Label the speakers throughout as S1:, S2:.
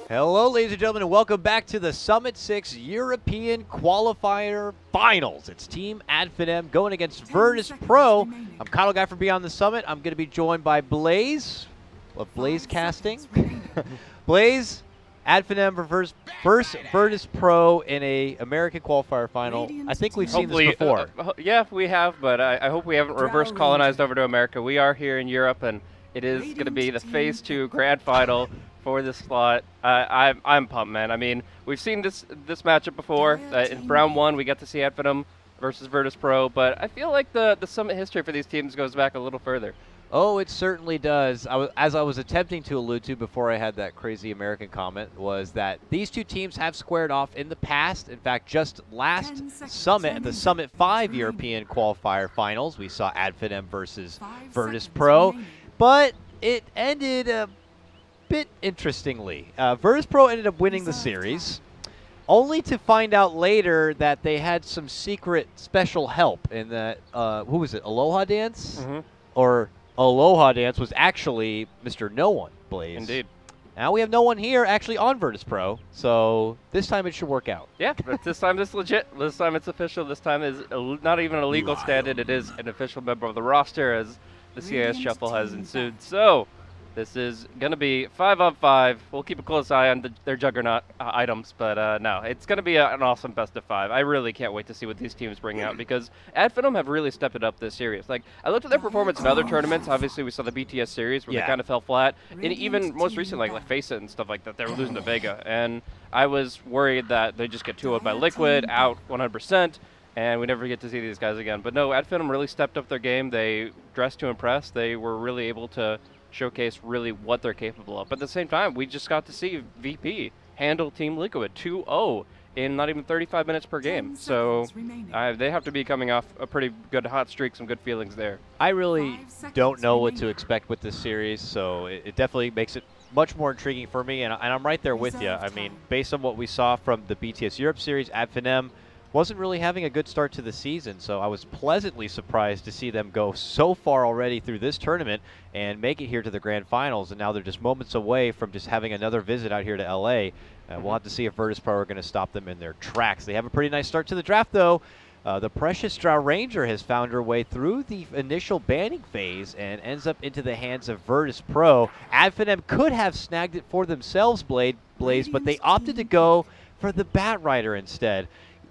S1: Hello, ladies and gentlemen, and welcome back to the Summit 6 European Qualifier Finals. It's Team Finem going against Virtus Pro. I'm Kyle Guy from Beyond the Summit. I'm going to be joined by Blaze of Blaze Casting. Blaze, Finem versus Virtus Pro in a American Qualifier Final. I think we've seen this before.
S2: Yeah, we have, but I hope we haven't reverse colonized over to America. We are here in Europe, and it is going to be the Phase 2 Grand Final for this slot. I'm pumped, man. I mean, we've seen this matchup before. In round 1, we got to see Finem versus Virtus Pro, but I feel like the Summit history for these teams goes back a little further.
S1: Oh, it certainly does. As I was attempting to allude to before I had that crazy American comment, was that these two teams have squared off in the past. In fact, just last Summit, at the Summit 5 European Qualifier Finals, we saw Finem versus Virtus Pro, but it ended a bit interestingly. Virtus Pro ended up winning the series, only to find out later that they had some secret special help in that, who was it, Aloha Dance?
S2: Mm-hmm.
S1: Or Aloha Dance was actually Mr. No One, Blaze.
S2: Indeed.
S1: Now we have no one here actually on Virtus Pro, so this time it should work out.
S2: Yeah, but this time it's legit. This time it's official. This time is not even a legal stand-in. It is an official member of the roster as the CIS shuffle has ensued. So this is going to be 5-on-5. We'll keep a close eye on their juggernaut items, but no, it's going to be an awesome best of 5. I really can't wait to see what these teams bring out because Finem have really stepped it up this series. Like, I looked at their performance in other tournaments. Obviously, we saw the BTS series where they kind of fell flat, and even most recently, like Face It and stuff like that, they were losing to Vega, and I was worried that they just get 2-0'd by Liquid, out 100%. And we never get to see these guys again. But no, Finem really stepped up their game. They dressed to impress. They were really able to showcase really what they're capable of. But at the same time, we just got to see VP handle Team Liquid 2-0 in not even 35 minutes per game. So they have to be coming off a pretty good hot streak, some good feelings there.
S1: I really don't know what to expect with this series, so it definitely makes it much more intriguing for me, and I'm right there with you. I mean, based on what we saw from the BTS Europe series, Finem wasn't really having a good start to the season, so I was pleasantly surprised to see them go so far already through this tournament and make it here to the grand finals, and now they're just moments away from just having another visit out here to LA. We'll have to see if Virtus Pro are going to stop them in their tracks. They have a pretty nice start to the draft, though. The Precious Drow Ranger has found her way through the initial banning phase and ends up into the hands of Virtus Pro. Finem could have snagged it for themselves, Blaze, but they opted to go for the Bat Rider instead.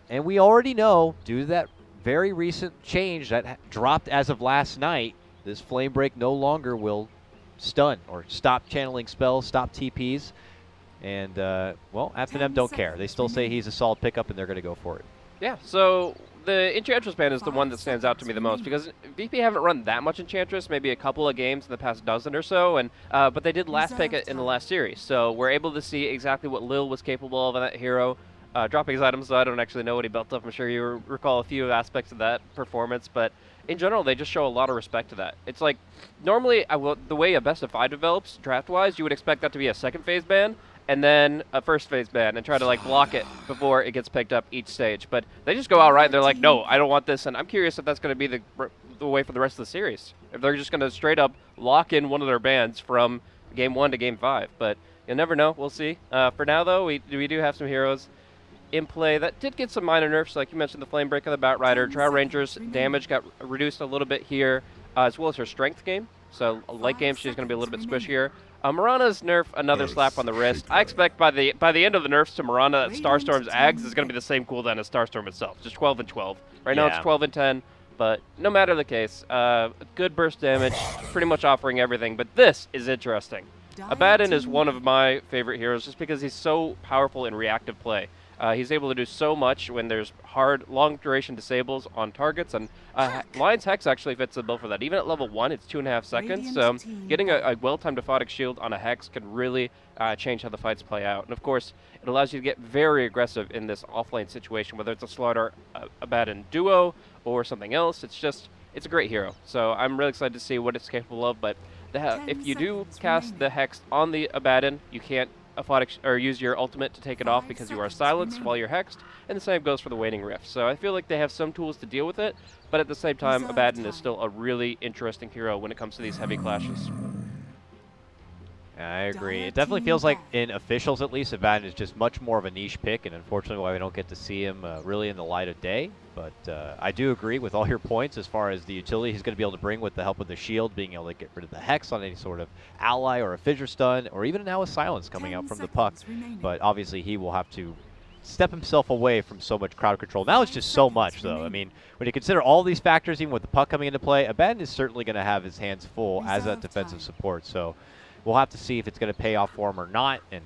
S1: And we already know, due to that very recent change that dropped as of last night, this Flame Break no longer will stun or stop channeling spells, stop TPs. And, well, Finem don't care. They still say he's a solid pickup, and they're going to go for it.
S2: Yeah, so the Enchantress ban is the one that stands out to me the most because VP haven't run that much Enchantress, maybe a couple of games in the past dozen or so, and but they did last pick it in the last series. So we're able to see exactly what Lil was capable of in that hero. Dropping his items, so I don't actually know what he built up. I'm sure you recall a few aspects of that performance, but in general, they just show a lot of respect to that. It's like, normally, the way a best of 5 develops, draft-wise, you would expect that to be a second phase ban, and then a first phase ban, and try to like block it before it gets picked up each stage. But they just go outright, and they're like, no, I don't want this, and I'm curious if that's going to be the way for the rest of the series. If they're just going to straight up lock in one of their bans from Game 1 to Game 5. But you'll never know. We'll see. For now, though, we do have some heroes in play that did get some minor nerfs, like you mentioned, the Flame Break of the Bat Rider. Drow Ranger's damage got reduced a little bit here, as well as her strength game. So late game, she's going to be a little bit squishier. Mirana's nerf, another slap on the wrist. I expect by the end of the nerfs to Mirana, that Starstorm's Ags is going to be the same cooldown as Starstorm itself, just 12 and 12. Right now it's 12 and 10, but no matter the case, good burst damage, pretty much offering everything. But this is interesting. Abaddon is one of my favorite heroes just because he's so powerful in reactive play. He's able to do so much when there's hard, long-duration disables on targets, and Lion's Hex actually fits the bill for that. Even at level 1, it's 2.5 seconds, so getting a well-timed Aphotic Shield on a Hex could really change how the fights play out. And of course, it allows you to get very aggressive in this offlane situation, whether it's a Slaughter, Abaddon duo, or something else. It's a great hero. So I'm really excited to see what it's capable of, but if you do cast the Hex on the Abaddon, you can't use your ultimate to take it off because you are silenced while you're hexed, and the same goes for the Waning Rift. So I feel like they have some tools to deal with it, but at the same time, Abaddon is still a really interesting hero when it comes to these heavy clashes.
S1: I agree. It definitely feels like, in officials at least, Abaddon is just much more of a niche pick, and unfortunately why we don't get to see him really in the light of day. But I do agree with all your points as far as the utility he's going to be able to bring with the help of the shield, being able to get rid of the Hex on any sort of ally or a Fissure Stun, or even now a Silence coming out from the puck. But obviously he will have to step himself away from so much crowd control. Now it's just so much, though. I mean, when you consider all these factors, even with the puck coming into play, Abaddon is certainly going to have his hands full as a defensive support. So we'll have to see if it's going to pay off for him or not. And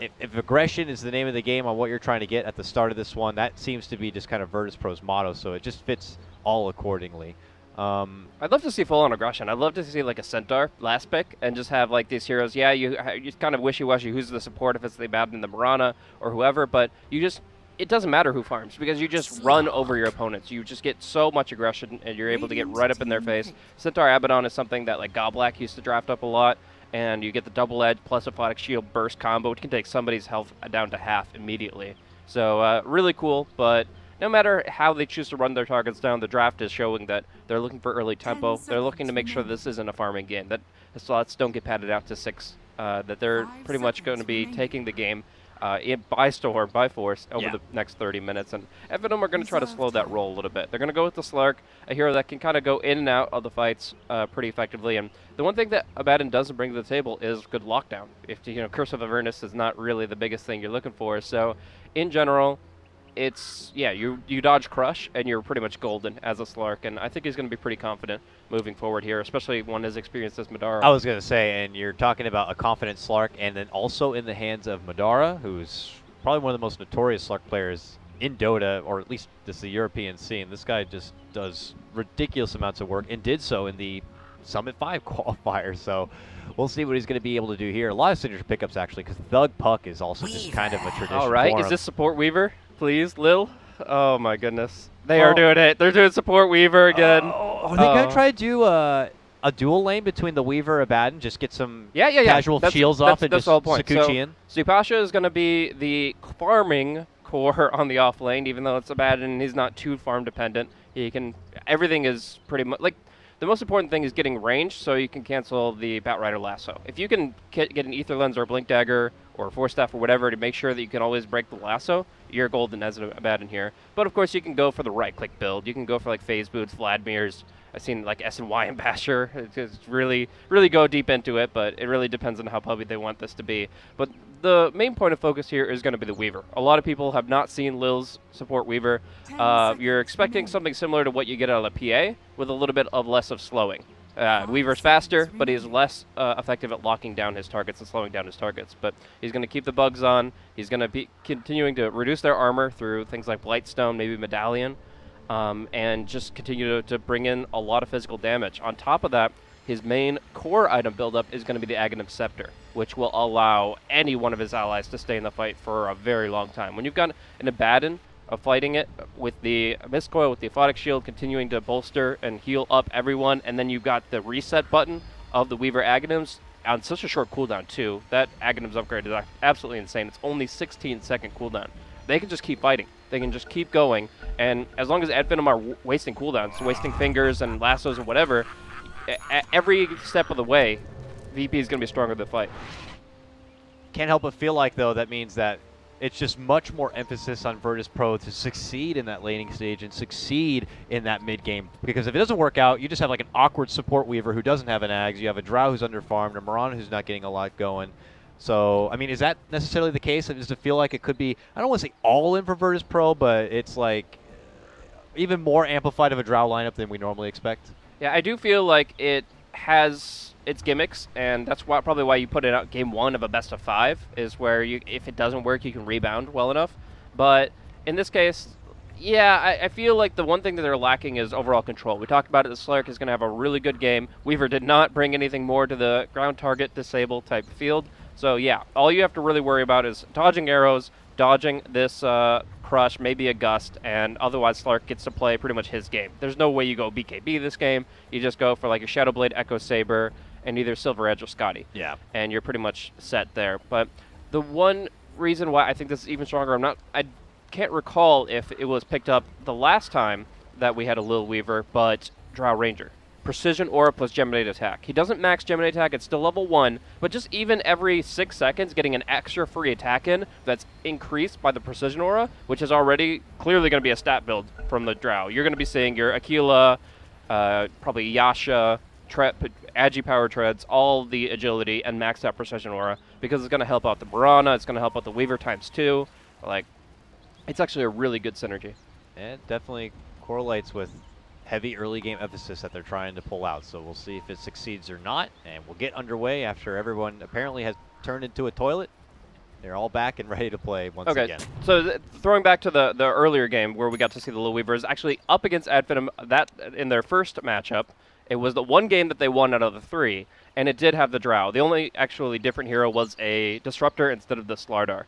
S1: if aggression is the name of the game on what you're trying to get at the start of this one, that seems to be just kind of Virtus Pro's motto. So it just fits all accordingly.
S2: I'd love to see full-on aggression. I'd love to see like a Centaur last pick and just have like these heroes. Yeah, you kind of wishy-washy who's the support, if it's the Abaddon, the Mirana, or whoever, but it doesn't matter who farms because you just run over your opponents. You just get so much aggression and you're able to get right up in their face. Centaur Abaddon is something that like Goblak used to draft up a lot, and you get the double edge plus Aphotic Shield burst combo, which can take somebody's health down to half immediately. So really cool, but no matter how they choose to run their targets down, the draft is showing that they're looking for early tempo. They're looking to make sure this isn't a farming game, that the slots don't get padded out to 6, that they're pretty much going to be taking the game by storm, by force, over the next 30 minutes. And Finem are going to try to slow that roll a little bit. They're going to go with the Slark, a hero that can kind of go in and out of the fights pretty effectively. And the one thing that Abaddon doesn't bring to the table is good lockdown. If Curse of Avernus is not really the biggest thing you're looking for. So in general, it's, you dodge Crush, and you're pretty much golden as a Slark, and I think he's going to be pretty confident moving forward here, especially one as experienced as Madara.
S1: I was going to say, and you're talking about a confident Slark, and then also in the hands of Madara, who's probably one of the most notorious Slark players in Dota, or at least this is the European scene. This guy just does ridiculous amounts of work, and did so in the Summit 5 qualifier, so we'll see what he's going to be able to do here. A lot of signature pickups, actually, because Thug Puck is also just kind of a tradition.
S2: All right, is this support Weaver? Please, Lil? Oh, my goodness. They are doing it. They're doing support Weaver again.
S1: Are they going to try to do a dual lane between the Weaver and Abaddon? Just get some casual shields off and just Sakuchi in?
S2: Supasha is going to be the farming core on the off lane, even though it's Abaddon. He's not too farm dependent. He can. Everything is pretty much like. The most important thing is getting range, so you can cancel the Batrider Lasso. If you can get an Ether Lens or a Blink Dagger or a Force Staff or whatever to make sure that you can always break the Lasso, you're golden as an Abaddon here. But of course, you can go for the right-click build. You can go for like Phase Boots, Vladimir's. I've seen like S&Y and Basher. It's really go deep into it, but it really depends on how public they want this to be. But the main point of focus here is going to be the Weaver. A lot of people have not seen Lil's support Weaver. You're expecting something similar to what you get out of the PA, with a little bit of less of slowing. Weaver's faster, but he's less effective at locking down his targets and slowing down his targets. But he's going to keep the bugs on. He's going to be continuing to reduce their armor through things like Blightstone, maybe Medallion. And just continue to bring in a lot of physical damage. On top of that, his main core item buildup is going to be the Aghanim Scepter, which will allow any one of his allies to stay in the fight for a very long time. When you've got an Abaddon fighting it with the Mist Coil, with the Aphotic Shield, continuing to bolster and heal up everyone, and then you've got the reset button of the Weaver Aghanims on such a short cooldown too. That Aghanim's upgrade is absolutely insane. It's only 16-second cooldown. They can just keep fighting. They can just keep going, and as long as Finem are wasting cooldowns, wasting fingers and lassos and whatever, every step of the way, VP is going to be stronger than the fight.
S1: Can't help but feel like, though, that means that it's just much more emphasis on Virtus Pro to succeed in that laning stage and succeed in that mid game. Because if it doesn't work out, you just have like an awkward support Weaver who doesn't have an Ags. You have a Drow who's underfarmed, a Mirana who's not getting a lot going. So, I mean, is that necessarily the case? Does it feel like it could be, I don't want to say all in for Virtus Pro, but it's like even more amplified of a Drow lineup than we normally expect?
S2: Yeah, I do feel like it has its gimmicks, and that's probably why you put it out game 1 of a best of 5, is where if it doesn't work, you can rebound well enough. But in this case, yeah, I feel like the one thing that they're lacking is overall control. We talked about it, the Slark is going to have a really good game. Weaver did not bring anything more to the ground target disable type field. So yeah, all you have to really worry about is dodging arrows, dodging this Crush, maybe a Gust, and otherwise Slark gets to play pretty much his game. There's no way you go BKB this game. You just go for like a Shadow Blade, Echo Saber, and either Silver Edge or Scotty. Yeah. And you're pretty much set there. But the one reason why I think this is even stronger, I can't recall if it was picked up the last time that we had a Lil Weaver, but Drow Ranger. Precision Aura plus Geminate Attack. He doesn't max Geminate Attack, it's still level 1, but just even every 6 seconds getting an extra free attack in that's increased by the Precision Aura, which is already clearly going to be a stat build from the Drow. You're going to be seeing your Aquila, probably Yasha, Agi Power Treads, all the agility, and maxed out Precision Aura, because it's going to help out the Mirana, it's going to help out the Weaver ×2. Like, it's actually a really good synergy.
S1: And it definitely correlates with heavy early game emphasis that they're trying to pull out. So we'll see if it succeeds or not, and we'll get underway after everyone apparently has turned into a toilet. They're all back and ready to play once again.
S2: So throwing back to the earlier game where we got to see the Little Weavers actually up against Finem, that in their first matchup, it was the one game that they won out of the 3, and it did have the Drow. The only actually different hero was a Disruptor instead of the Slardar,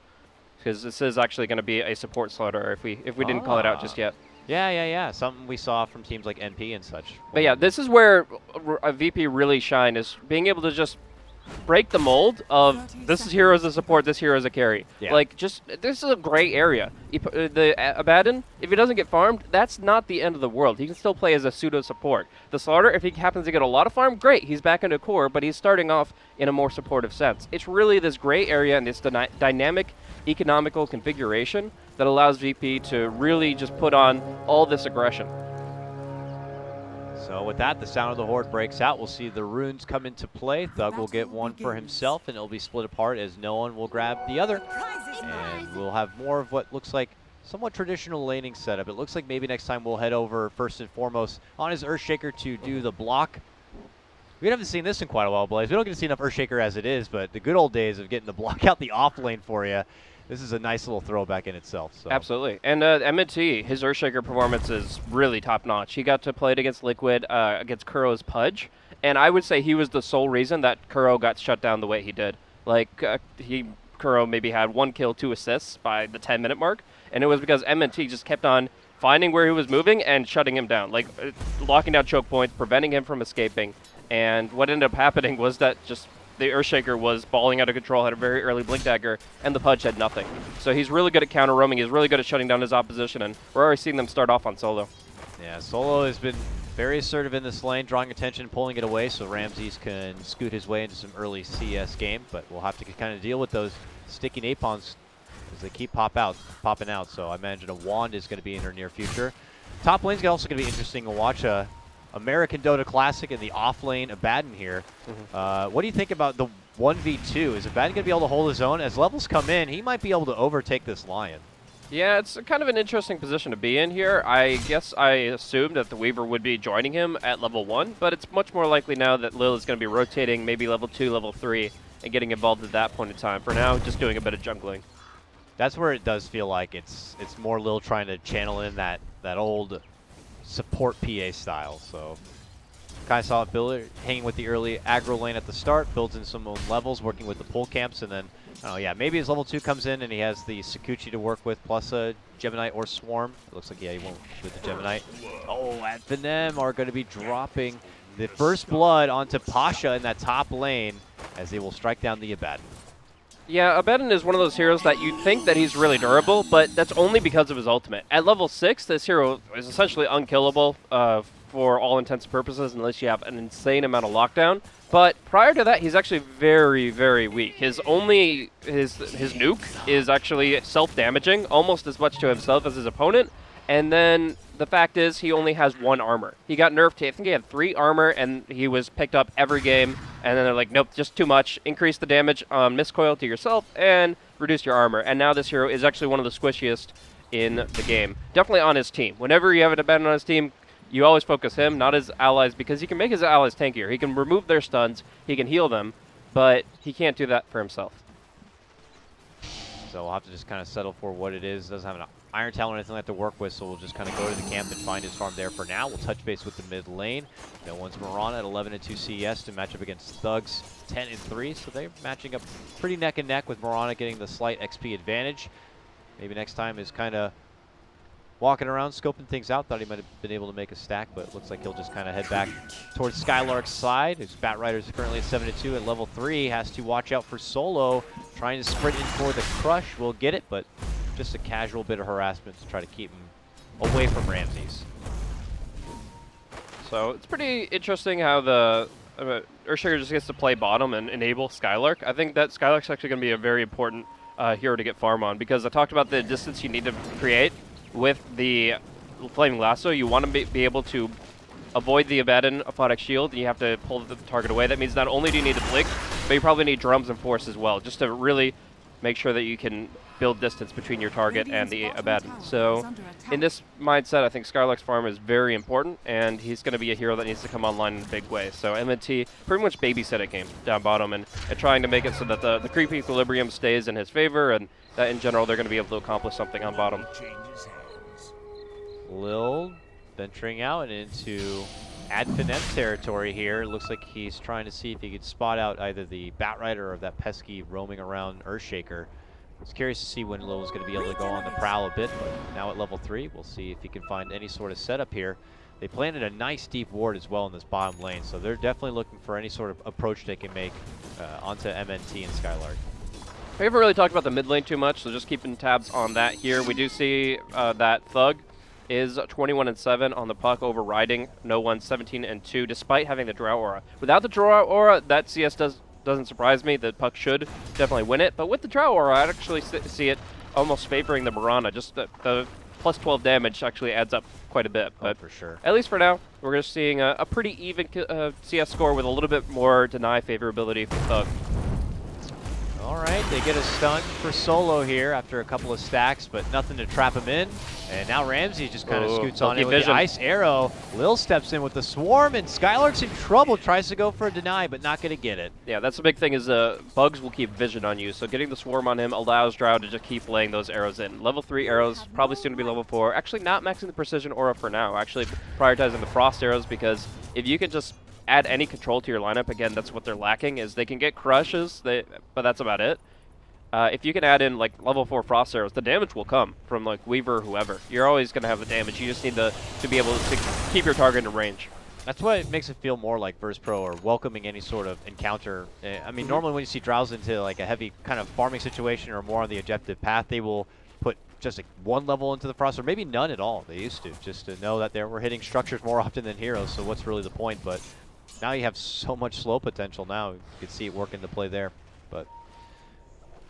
S2: because this is actually going to be a support Slardar if we didn't call it out just yet.
S1: Yeah. Something we saw from teams like NP and such.
S2: But yeah, this is where a VP really shine, is being able to just break the mold of this hero is a support, this hero is a carry. Yeah. Like, just, this is a gray area. The Abaddon, if he doesn't get farmed, that's not the end of the world. He can still play as a pseudo-support. The Slaughter, if he happens to get a lot of farm, great, he's back into core, but he's starting off in a more supportive sense. It's really this gray area and this dynamic economical configuration that allows VP to really just put on all this aggression.
S1: So with that, the Sound of the Horde breaks out. We'll see the runes come into play. Thug will get one for himself, and it'll be split apart as no one will grab the other. And we'll have more of what looks like somewhat traditional laning setup. It looks like maybe next time we'll head over first and foremost on his Earthshaker to do the block. We haven't seen this in quite a while, Blaze. We don't get to see enough Earthshaker as it is, but the good old days of getting the block out the off lane for you, this is a nice little throwback in itself. So.
S2: Absolutely. And M&T, his Earthshaker performance is really top-notch. He got to play it against Liquid, against Kuro's Pudge, and I would say he was the sole reason that Kuro got shut down the way he did. Like, Kuro maybe had 1 kill, 2 assists by the 10-minute mark, and it was because M&T just kept on finding where he was moving and shutting him down, like locking down choke points, preventing him from escaping. And what ended up happening was that just the Earthshaker was balling out of control, had a very early Blink Dagger, and the Pudge had nothing. So he's really good at counter roaming, he's really good at shutting down his opposition, and we're already seeing them start off on solo.
S1: Yeah, solo has been very assertive in this lane, drawing attention, pulling it away, so Ramses can scoot his way into some early CS game, but we'll have to kind of deal with those sticky napons as they keep popping out, so I imagine a Wand is going to be in her near future. Top lane's also going to be interesting to watch. American Dota Classic in the off-lane Abaddon here. What do you think about the 1v2? Is Abaddon going to be able to hold his own? As levels come in, he might be able to overtake this Lion.
S2: Yeah, it's kind of an interesting position to be in here. I guess I assumed that the Weaver would be joining him at level 1, but it's much more likely now that Lil is going to be rotating maybe level 2, level 3, and getting involved at that point in time. For now, just doing a bit of jungling.
S1: That's where it does feel like it's more Lil trying to channel in that old support PA style. So Kai saw it build, hanging with the early aggro lane at the start, builds in some own levels, working with the pull camps, and then, oh yeah, maybe his level 2 comes in and he has the Sakuchi to work with, plus a Gemini or Swarm. It looks like, yeah, he won't with the Gemini. Oh, and Finem are going to be dropping the first blood onto Pasha in that top lane as they will strike down the Abaddon.
S2: Yeah, Abaddon is one of those heroes that you think that he's really durable, but that's only because of his ultimate. At level 6, this hero is essentially unkillable for all intents and purposes unless you have an insane amount of lockdown. But prior to that, he's actually very, very weak. His nuke is actually self-damaging, almost as much to himself as his opponent. And then the fact is he only has 1 armor. He got nerfed, I think he had 3 armor, and he was picked up every game. And then they're like, nope, just too much. Increase the damage on miscoil to yourself and reduce your armor. And now this hero is actually one of the squishiest in the game. Definitely on his team. Whenever you have an Abaddon on his team, you always focus him, not his allies, because he can make his allies tankier. He can remove their stuns, he can heal them, but he can't do that for himself.
S1: So we'll have to just kind of settle for what it is. Doesn't have an Iron Talon or anything like that to work with, so we'll just kind of go to the camp and find his farm there for now. We'll touch base with the mid lane. No one's Mirana at 11-2 CS to match up against Thugs 10-3, so they're matching up pretty neck and neck with Mirana getting the slight XP advantage. Maybe next time is kind of walking around, scoping things out. Thought he might have been able to make a stack, but it looks like he'll just kind of head back towards Skylark's side. His Bat Rider's currently at 7-2 at level 3. Has to watch out for Solo, trying to sprint in for the crush. Will get it, but just a casual bit of harassment to try to keep him away from Ramses.
S2: So it's pretty interesting how the Earthshaker just gets to play bottom and enable Skylark. I think that Skylark's actually going to be a very important hero to get farm on, because I talked about the distance you need to create with the Flaming Lasso. You want to be able to avoid the Abaddon Aphotic Shield, and you have to pull the target away. That means not only do you need to blink, but you probably need drums and force as well, just to really make sure that you can build distance between your target and the Abaddon. So in this mindset, I think Skylark's farm is very important, and he's going to be a hero that needs to come online in a big way. So MNT pretty much babysit a game down bottom and trying to make it so that the creep equilibrium stays in his favor, and that in general they're going to be able to accomplish something on bottom.
S1: Lil venturing out and into Finem territory here. Looks like he's trying to see if he could spot out either the Batrider or that pesky roaming around Earthshaker. I was curious to see when Lil was going to be able to go on the prowl a bit, but now at level 3, we'll see if he can find any sort of setup here. They planted a nice deep ward as well in this bottom lane, so they're definitely looking for any sort of approach they can make onto MNT and Skylark.
S2: We haven't really talked about the mid lane too much, so just keeping tabs on that here. We do see that Thug is 21-7 on the puck, overriding No One 17-2, despite having the Drow Aura. Without the Drow Aura, that CS doesn't surprise me. The puck should definitely win it, but with the Drow Aura, I'd actually see it almost favoring the Mirana. Just the plus 12 damage actually adds up quite a bit. But
S1: for sure.
S2: At least for now, we're just seeing a pretty even CS score with a little bit more deny favorability for Thug.
S1: All right, they get a stun for Solo here after a couple of stacks, but nothing to trap him in. And now Ramsey just kind of scoots on in with the Ice Arrow. Lil steps in with the Swarm, and Skylark's in trouble. Tries to go for a deny, but not going to get it.
S2: Yeah, that's the big thing is bugs will keep vision on you, so getting the Swarm on him allows Drow to just keep laying those arrows in. Level 3 arrows, probably soon to be level 4. Actually not maxing the Precision Aura for now. Actually prioritizing the Frost arrows, because if you can just add any control to your lineup, again, that's what they're lacking, is they can get crushes, but that's about it. If you can add in like level 4 Frost arrows, the damage will come from like Weaver or whoever. You're always going to have the damage. You just need to be able to keep your target in range.
S1: That's why it makes it feel more like Verse Pro or welcoming any sort of encounter. I mean, normally when you see Drows into like a heavy kind of farming situation or more on the objective path, they will put just like one level into the Frost, or maybe none at all. They used to, just to know that we're hitting structures more often than heroes, so what's really the point? But now you have so much slow potential now. You can see it work into play there. But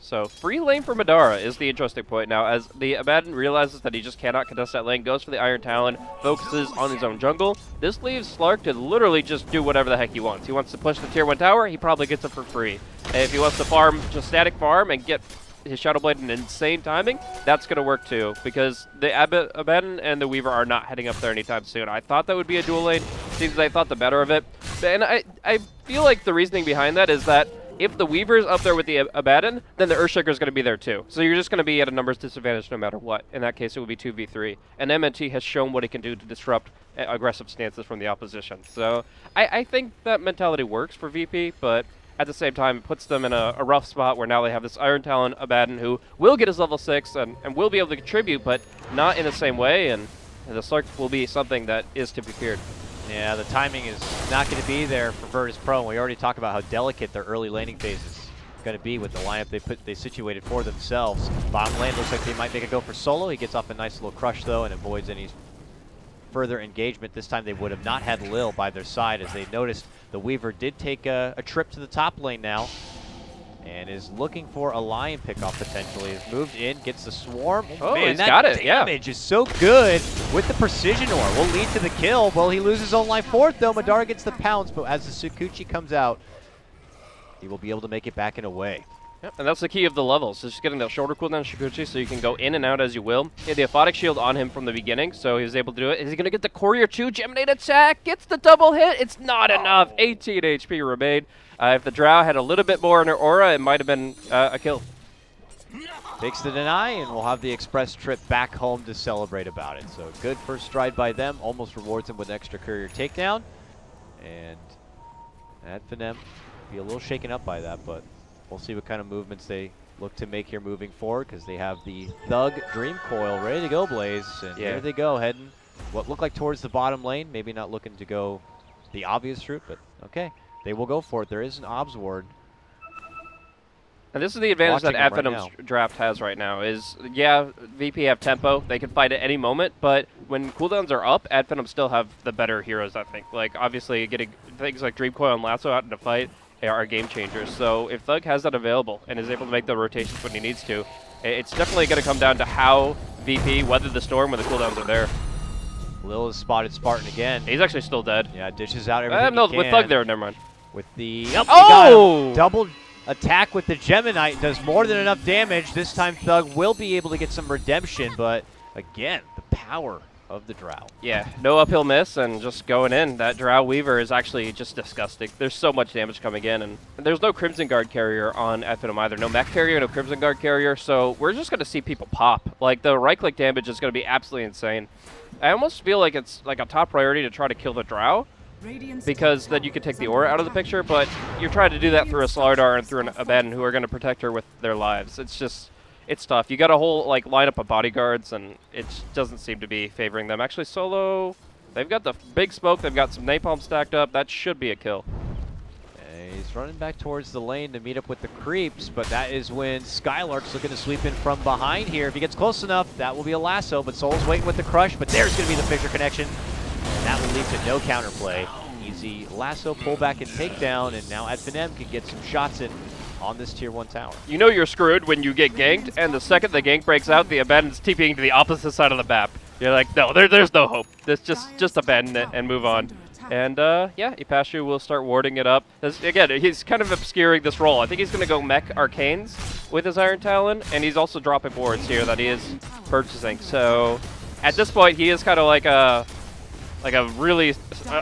S2: so free lane for Madara is the interesting point now, as the Abaddon realizes that he just cannot contest that lane, goes for the Iron Talon, focuses on his own jungle. This leaves Slark to literally just do whatever the heck he wants. He wants to push the tier 1 tower, he probably gets it for free. And if he wants to farm, just static farm and get his Shadow Blade in insane timing, that's going to work too, because the Abaddon and the Weaver are not heading up there anytime soon. I thought that would be a dual lane. Seems I thought the better of it. And I feel like the reasoning behind that is that if the Weaver's up there with the Abaddon, then the Earthshaker's going to be there too. So you're just going to be at a numbers disadvantage no matter what. In that case, it would be 2v3. And MNT has shown what he can do to disrupt aggressive stances from the opposition. So I think that mentality works for VP, but at the same time, it puts them in a rough spot where now they have this Iron Talon Abaddon who will get his level 6 and will be able to contribute, but not in the same way, and the Slark will be something that is to be feared.
S1: Yeah, the timing is not going to be there for Virtus Pro, and we already talked about how delicate their early laning phase is going to be with the lineup they situated for themselves. Bottom lane looks like they might make a go for Solo. He gets off a nice little crush though and avoids any further engagement. This time they would have not had Lil by their side, as they noticed the Weaver did take a trip to the top lane now and is looking for a Lion pickoff potentially. Has moved in, gets the Swarm.
S2: Oh,
S1: man,
S2: he's
S1: that
S2: got it, yeah.
S1: damage is so good with the Precision Ore. Will lead to the kill. Well, he loses his own life fourth though. Madara gets the pounce, but as the Sukuchi comes out, he will be able to make it back and away.
S2: Yep, and that's the key of the levels, just getting that shorter cooldown Shikuchi so you can go in and out as you will. He had the Aphotic Shield on him from the beginning, so he was able to do it. Is he going to get the Courier 2 Geminate attack? Gets the double hit. It's not enough. 18 HP remained. If the Drow had a little bit more in her aura, it might have been a kill.
S1: Takes the deny, and we'll have the express trip back home to celebrate about it. So good first stride by them. Almost rewards him with an extra Courier takedown. And Finem be a little shaken up by that, but we'll see what kind of movements they look to make here moving forward, because they have the Thug Dream Coil ready to go, Blaze. And here they go, heading what looked like towards the bottom lane. Maybe not looking to go the obvious route, but okay. They will go for it. There is an Obs Ward.
S2: And this is the advantage that
S1: Watching them
S2: Advenum's draft has right now is, yeah, VP have tempo. They can fight at any moment, but when cooldowns are up, Advenum still have the better heroes, I think. Like, obviously, getting things like Dream Coil and Lasso out into fight are game changers. So if Thug has that available and is able to make the rotations when he needs to, it's definitely going to come down to how VP weathered the storm when the cooldowns are there.
S1: Lil has spotted Spartan again.
S2: He's actually still dead.
S1: Yeah, dishes out everything
S2: No,
S1: he
S2: with
S1: can.
S2: Thug there, never mind.
S1: With the
S2: Oh!
S1: Double attack with the Gemini does more than enough damage. This time Thug will be able to get some redemption, but again, the power of the Drow.
S2: Yeah, no uphill miss and just going in. That Drow Weaver is actually just disgusting. There's so much damage coming in, and there's no Crimson Guard carrier on Advenum either. No mech carrier, no Crimson Guard carrier, so we're just going to see people pop. Like, the right-click damage is going to be absolutely insane. I almost feel like it's like a top priority to try to kill the Drow, because then you could take the aura out of the picture, but you're trying to do that through a Slardar and through an Abaddon who are going to protect her with their lives. It's just, it's tough. You got a whole like lineup of bodyguards, and it doesn't seem to be favoring them. Actually, Solo, they've got the big smoke, they've got some napalm stacked up. That should be a kill.
S1: He's running back towards the lane to meet up with the creeps, but that is when Skylark's looking to sweep in from behind here. If he gets close enough, that will be a lasso, but Soul's waiting with the crush, but there's going to be the fixture connection. And that will lead to no counterplay. Easy lasso, pullback, and takedown, and now Finem can get some shots in on this tier 1 tower.
S2: You know you're screwed when you get ganked, and the second the gank breaks out, the Abaddon's TPing to the opposite side of the map. You're like, no, there's no hope. Just abandon it and move on. And yeah, Ipashu will start warding it up. Again, he's kind of obscuring this role. I think he's going to go mech Arcanes with his Iron Talon, and he's also dropping wards here that he is purchasing. So at this point, he is kind of like a really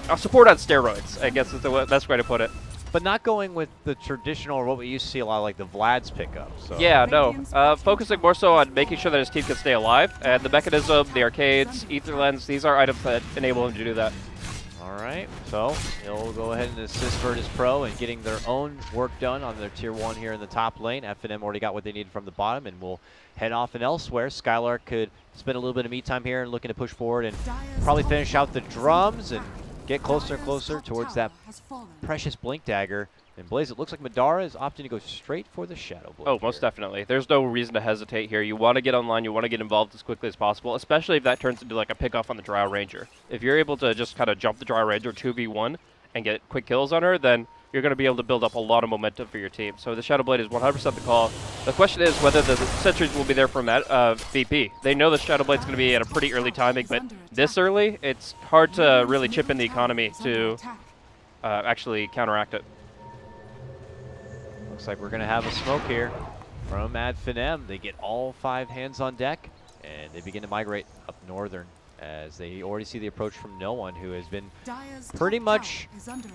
S2: a support on steroids, I guess is the best way to put it.
S1: But not going with the traditional, or what we used to see a lot, like the Vlad's pickup. So.
S2: Yeah, no. Focusing more so on making sure that his team can stay alive. And the mechanism, the arcades, Ether Lens, these are items that enable him to do that.
S1: All right, so he'll go ahead and assist Virtus Pro in getting their own work done on their tier 1 here in the top lane. Finem already got what they needed from the bottom, and will head off and elsewhere. Skylark could spend a little bit of me time here and looking to push forward and probably finish out the drums and get closer and closer towards that precious Blink Dagger. And Blaze, it looks like Madara is opting to go straight for the Shadow Blade.
S2: Oh, most definitely. There's no reason to hesitate here. You want to get online, you want to get involved as quickly as possible, especially if that turns into like a pickoff on the Drow Ranger. If you're able to just kind of jump the Drow Ranger 2v1 and get quick kills on her, then you're going to be able to build up a lot of momentum for your team. So the Shadow Blade is 100% the call. The question is whether the sentries will be there from VP. They know the Shadow Blade's going to be at a pretty early timing, but this early, it's hard to really chip in the economy to actually counteract it.
S1: Looks like we're going to have a smoke here from Finem. They get all 5 hands on deck, and they begin to migrate up northern as they already see the approach from No One, who has been pretty much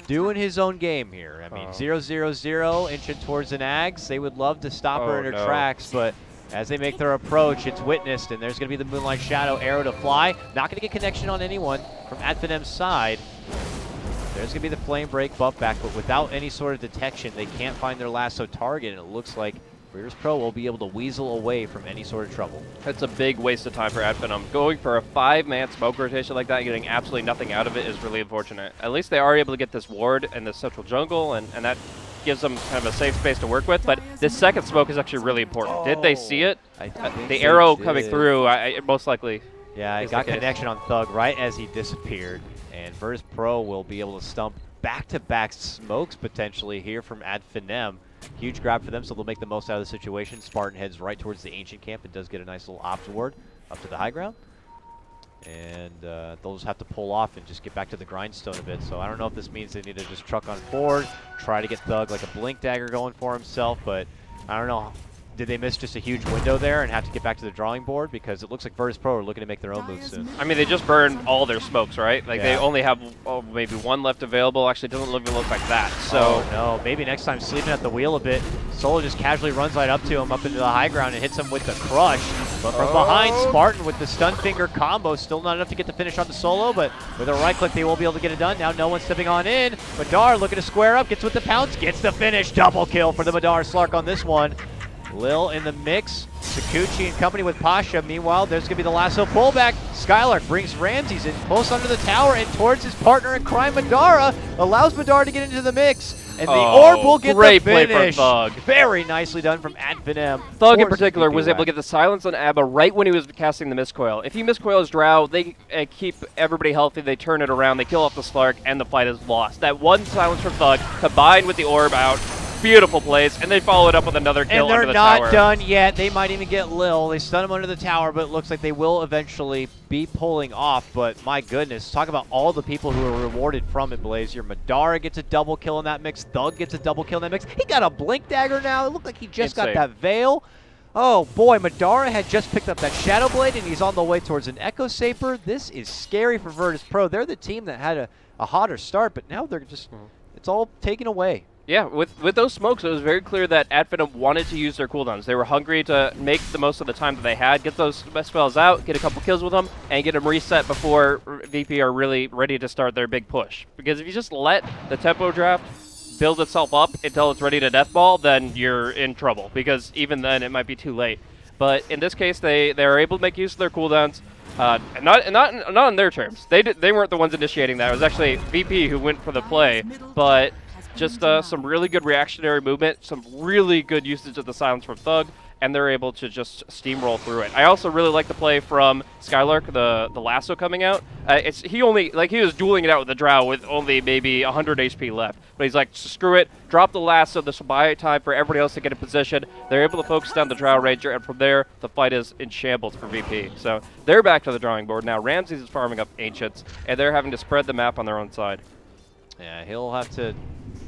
S1: doing his own game here. I mean, 0-0-0, inching towards an Ags. They would love to stop her in her tracks, but as they make their approach, it's witnessed, and there's going to be the Moonlight Shadow arrow to fly. Not going to get connection on anyone from Finem's side. There's going to be the Flame Break buff back, but without any sort of detection, they can't find their lasso target, and it looks like Virtus Pro will be able to weasel away from any sort of trouble.
S2: That's a big waste of time for Advenum. Going for a 5-man smoke rotation like that and getting absolutely nothing out of it is really unfortunate. At least they are able to get this ward in the central jungle, and that gives them kind of a safe space to work with, but this second smoke is actually really important. Did they see it? The arrow coming through, most likely.
S1: Yeah, I got connection on Thug right as he disappeared, and Virtus Pro will be able to stump back-to-back smokes potentially here from Finem. Huge grab for them, so they'll make the most out of the situation. Spartan heads right towards the Ancient Camp and does get a nice little opt ward up to the high ground. And they'll just have to pull off and just get back to the grindstone a bit. So I don't know if this means they need to just truck on forward, try to get Thug like a Blink Dagger going for himself, but I don't know. Did they miss just a huge window there and have to get back to the drawing board? Because it looks like Virtus Pro are looking to make their own moves soon.
S2: I mean, they just burned all their smokes, right? Like, they only have maybe 1 left available. Actually, it doesn't even look like that. So
S1: no, maybe next time sleeping at the wheel a bit. Solo just casually runs right up to him, up into the high ground, and hits him with the crush. But from behind, Spartan with the stun finger combo. Still not enough to get the finish on the Solo, but with a right click, they will be able to get it done. Now No One stepping on in. Madar looking to square up, gets with the pounce, gets the finish. Double kill for the Madar Slark on this one. Lil in the mix, Sakuchi and company with Pasha. Meanwhile, there's going to be the lasso pullback. Skylark brings Ramses in close under the tower and towards his partner in crime, Madara. Allows Madara to get into the mix. And the orb will get
S2: great
S1: the finish.
S2: play from Thug.
S1: Very nicely done from Finem.
S2: Thug in particular was able to get the silence on Abba right when he was casting the miscoil. If he miscoils Drow, they keep everybody healthy, they turn it around, they kill off the Slark, and the fight is lost. That one silence from Thug combined with the orb out, beautiful plays, and they follow it up with another kill under the tower.
S1: And they're not done yet. They might even get Lil. They stun him under the tower, but it looks like they will eventually be pulling off. But my goodness, talk about all the people who are rewarded from it, Blaze. Your Madara gets a double kill in that mix. Thug gets a double kill in that mix. He got a Blink Dagger now. It looked like he just got that Veil. Oh boy, Madara had just picked up that Shadow Blade, and he's on the way towards an Echo Saber. This is scary for Virtus Pro. They're the team that had a hotter start, but now they're just, it's all taken away.
S2: Yeah, with those smokes, it was very clear that Finem wanted to use their cooldowns. They were hungry to make the most of the time that they had, get those spells out, get a couple kills with them, and get them reset before VP are really ready to start their big push. Because if you just let the tempo draft build itself up until it's ready to deathball, then you're in trouble, because even then it might be too late. But in this case, they are able to make use of their cooldowns, not on their terms. They weren't the ones initiating that. It was actually VP who went for the play, but just some really good reactionary movement, some really good usage of the silence from Thug, and they're able to just steamroll through it. I also really like the play from Skylark, the lasso coming out. He was dueling it out with the Drow with only maybe 100 HP left, but he's like, screw it, drop the lasso, this will buy time for everybody else to get in position. They're able to focus down the Drow Ranger, and from there, the fight is in shambles for VP. So they're back to the drawing board now. Ramses is farming up Ancients, and they're having to spread the map on their own side.
S1: Yeah, he'll have to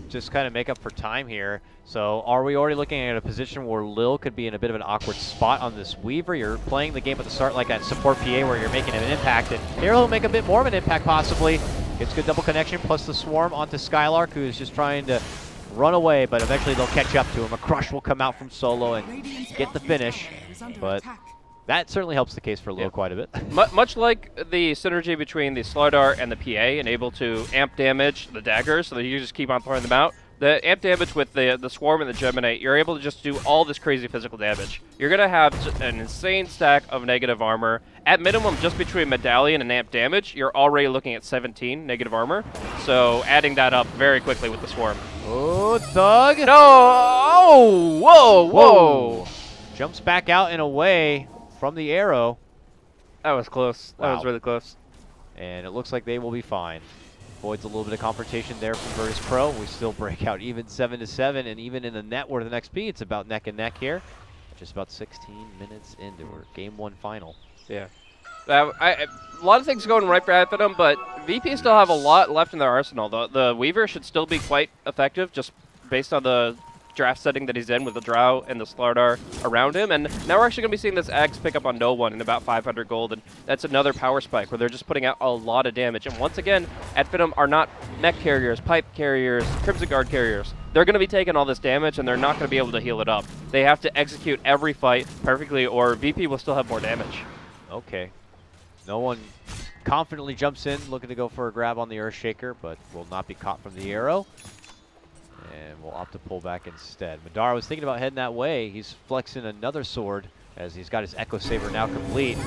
S1: just kind of make up for time here. So are we already looking at a position where Lil could be in a bit of an awkward spot on this Weaver? You're playing the game at the start like that support PA where you're making an impact, and here he'll make a bit more of an impact possibly. Gets good double connection plus the swarm onto Skylark, who is just trying to run away, but eventually they'll catch up to him. A crush will come out from Solo and get the finish, but that certainly helps the case for Lil quite a bit.
S2: Much like the synergy between the Slardar and the PA, and able to amp damage the daggers so that you just keep on throwing them out. The amp damage with the Swarm and the Geminate, you're able to just do all this crazy physical damage. You're going to have an insane stack of negative armor. At minimum, just between Medallion and amp damage, you're already looking at 17 negative armor. So adding that up very quickly with the Swarm.
S1: Oh, Thug!
S2: No! Oh! Whoa!
S1: Jumps back out and away from the arrow.
S2: That was close. Wow. That was really close.
S1: And it looks like they will be fine. Avoids a little bit of confrontation there from Virtus Pro. We still break out even 7-7, and even in the net where the next P, it's about neck and neck here. Just about 16 minutes into our Game 1 final.
S2: Yeah. A lot of things going right for Finem, but VP still have a lot left in their arsenal. The Weaver should still be quite effective, just based on the draft setting that he's in with the Drow and the Slardar around him. And now we're actually going to be seeing this Axe pick up on no one in about 500 gold, and that's another power spike where they're just putting out a lot of damage. And once again, Finem are not mech carriers, pipe carriers, Crimson Guard carriers. They're going to be taking all this damage, and they're not going to be able to heal it up. They have to execute every fight perfectly, or VP will still have more damage.
S1: Okay. No one confidently jumps in, looking to go for a grab on the Earthshaker, but will not be caught from the arrow. And we'll opt to pull back instead. Madara was thinking about heading that way. He's flexing another sword as he's got his Echo Saber now complete.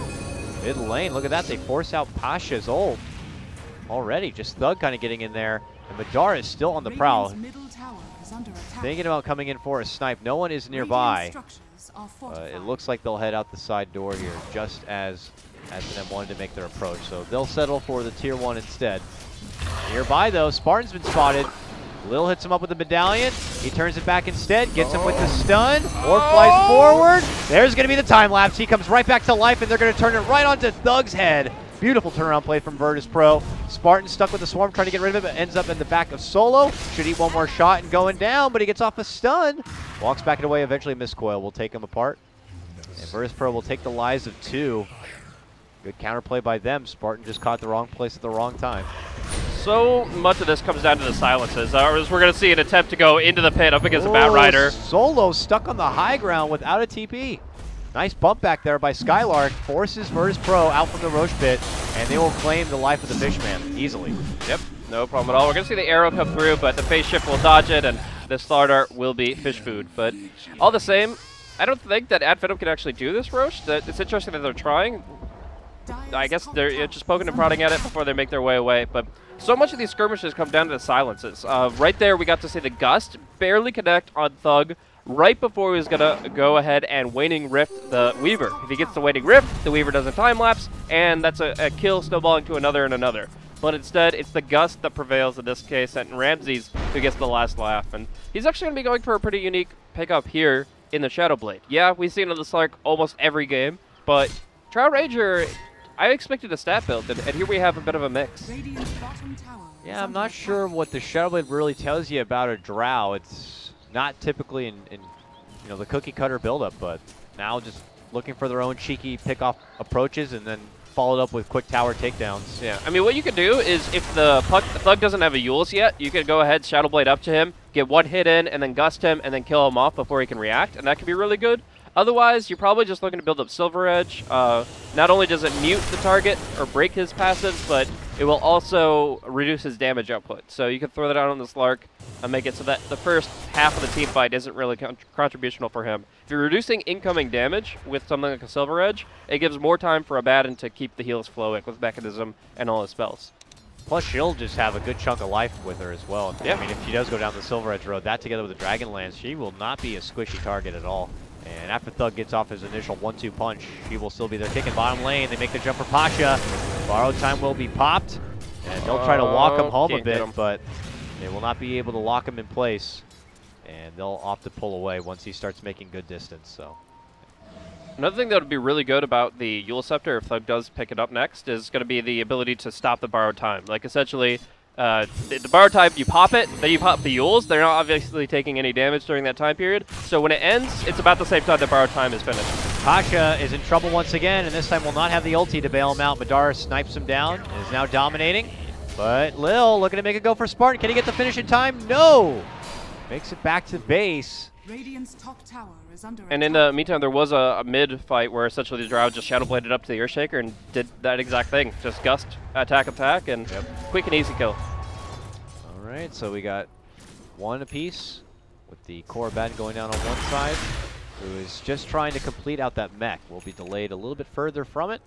S1: Mid lane, look at that. They force out Pasha's ult already. Just Thug kind of getting in there. And Madara is still on the prowl. Thinking about coming in for a snipe. No one is nearby. It looks like they'll head out the side door here just as them wanted to make their approach. So they'll settle for the tier 1 instead. Nearby though, Spartan's been spotted. Lil hits him up with the Medallion. He turns it back instead, gets him with the stun, or flies forward. There's going to be the time lapse. He comes right back to life, and they're going to turn it right onto Thug's head. Beautiful turnaround play from Virtus Pro. Spartan stuck with the Swarm, trying to get rid of it, but ends up in the back of Solo. Should eat one more shot and going down, but he gets off a stun. Walks back it away. Eventually, Miscoil will take him apart. And Virtus Pro will take the lives of 2. Good counterplay by them. Spartan just caught the wrong place at the wrong time.
S2: So much of this comes down to the silences. We're going to see an attempt to go into the pit up against a Bat Rider.
S1: Solo stuck on the high ground without a TP. Nice bump back there by Skylark. Forces Virtus Pro out from the Roche pit, and they will claim the life of the Fishman easily.
S2: Yep, no problem at all. We're going to see the arrow come through, but the phase shift will dodge it, and the Slardar will be fish food. But all the same, I don't think that Finem can actually do this, Roche. It's interesting that they're trying. I guess they're just poking and prodding at it before they make their way away, but so much of these skirmishes come down to the silences. Right there, we got to see the Gust barely connect on Thug right before he was going to go ahead and Waning Rift the Weaver. If he gets the Waning Rift, the Weaver doesn't time-lapse, and that's a kill snowballing to another and another. But instead, it's the Gust that prevails in this case, and Ramses who gets the last laugh. And he's actually going to be going for a pretty unique pickup here in the Shadow Blade. Yeah, we've seen the Slark almost every game, but Drow Ranger, I expected a stat build, and here we have a bit of a mix.
S1: Yeah, I'm not sure what the Shadow Blade really tells you about a Drow. It's not typically in the cookie cutter buildup, but now just looking for their own cheeky pick-off approaches and then followed up with quick tower takedowns.
S2: Yeah, I mean, what you could do is if the Thug doesn't have a Eul's yet, you could go ahead, Shadow Blade up to him, get one hit in, and then Gust him, and then kill him off before he can react, and that could be really good. Otherwise, you're probably just looking to build up Silver Edge. Not only does it mute the target or break his passives, but it will also reduce his damage output. So you can throw that out on the Slark and make it so that the first half of the team fight isn't really contributional for him. If you're reducing incoming damage with something like a Silver Edge, it gives more time for Abaddon to keep the heals flowing with Mechanism and all his spells.
S1: Plus, she'll just have a good chunk of life with her as well.
S2: Yeah.
S1: I mean, if she does go down the Silver Edge road, that together with the Dragonlance, she will not be a squishy target at all. And after Thug gets off his initial 1-2 punch, he will still be there kicking bottom lane. They make the jump for Pasha. Borrowed time will be popped. And they'll try to walk him home a bit, but they will not be able to lock him in place. And they'll opt to pull away once he starts making good distance. So
S2: another thing that would be really good about the Eul Scepter, if Thug does pick it up next, is going to be the ability to stop the borrowed time. Like, essentially, the borrowed time, you pop it, then you pop the Euls. They're not obviously taking any damage during that time period. So when it ends, it's about the same time that borrowed time is finished.
S1: Pasha is in trouble once again, and this time will not have the ulti to bail him out. Madara snipes him down and is now dominating. But Lil looking to make a go for Spartan. Can he get the finish in time? No! Makes it back to base.
S3: Radiant's top tower is under
S2: and in the meantime, there was a mid fight where essentially the Drow just Shadow Bladed up to the Earthshaker and did that exact thing. Just Gust, attack, and quick and easy kill.
S1: All right, so we got one apiece with the core bad going down on one side, who is just trying to complete out that mech. Will be delayed a little bit further from it.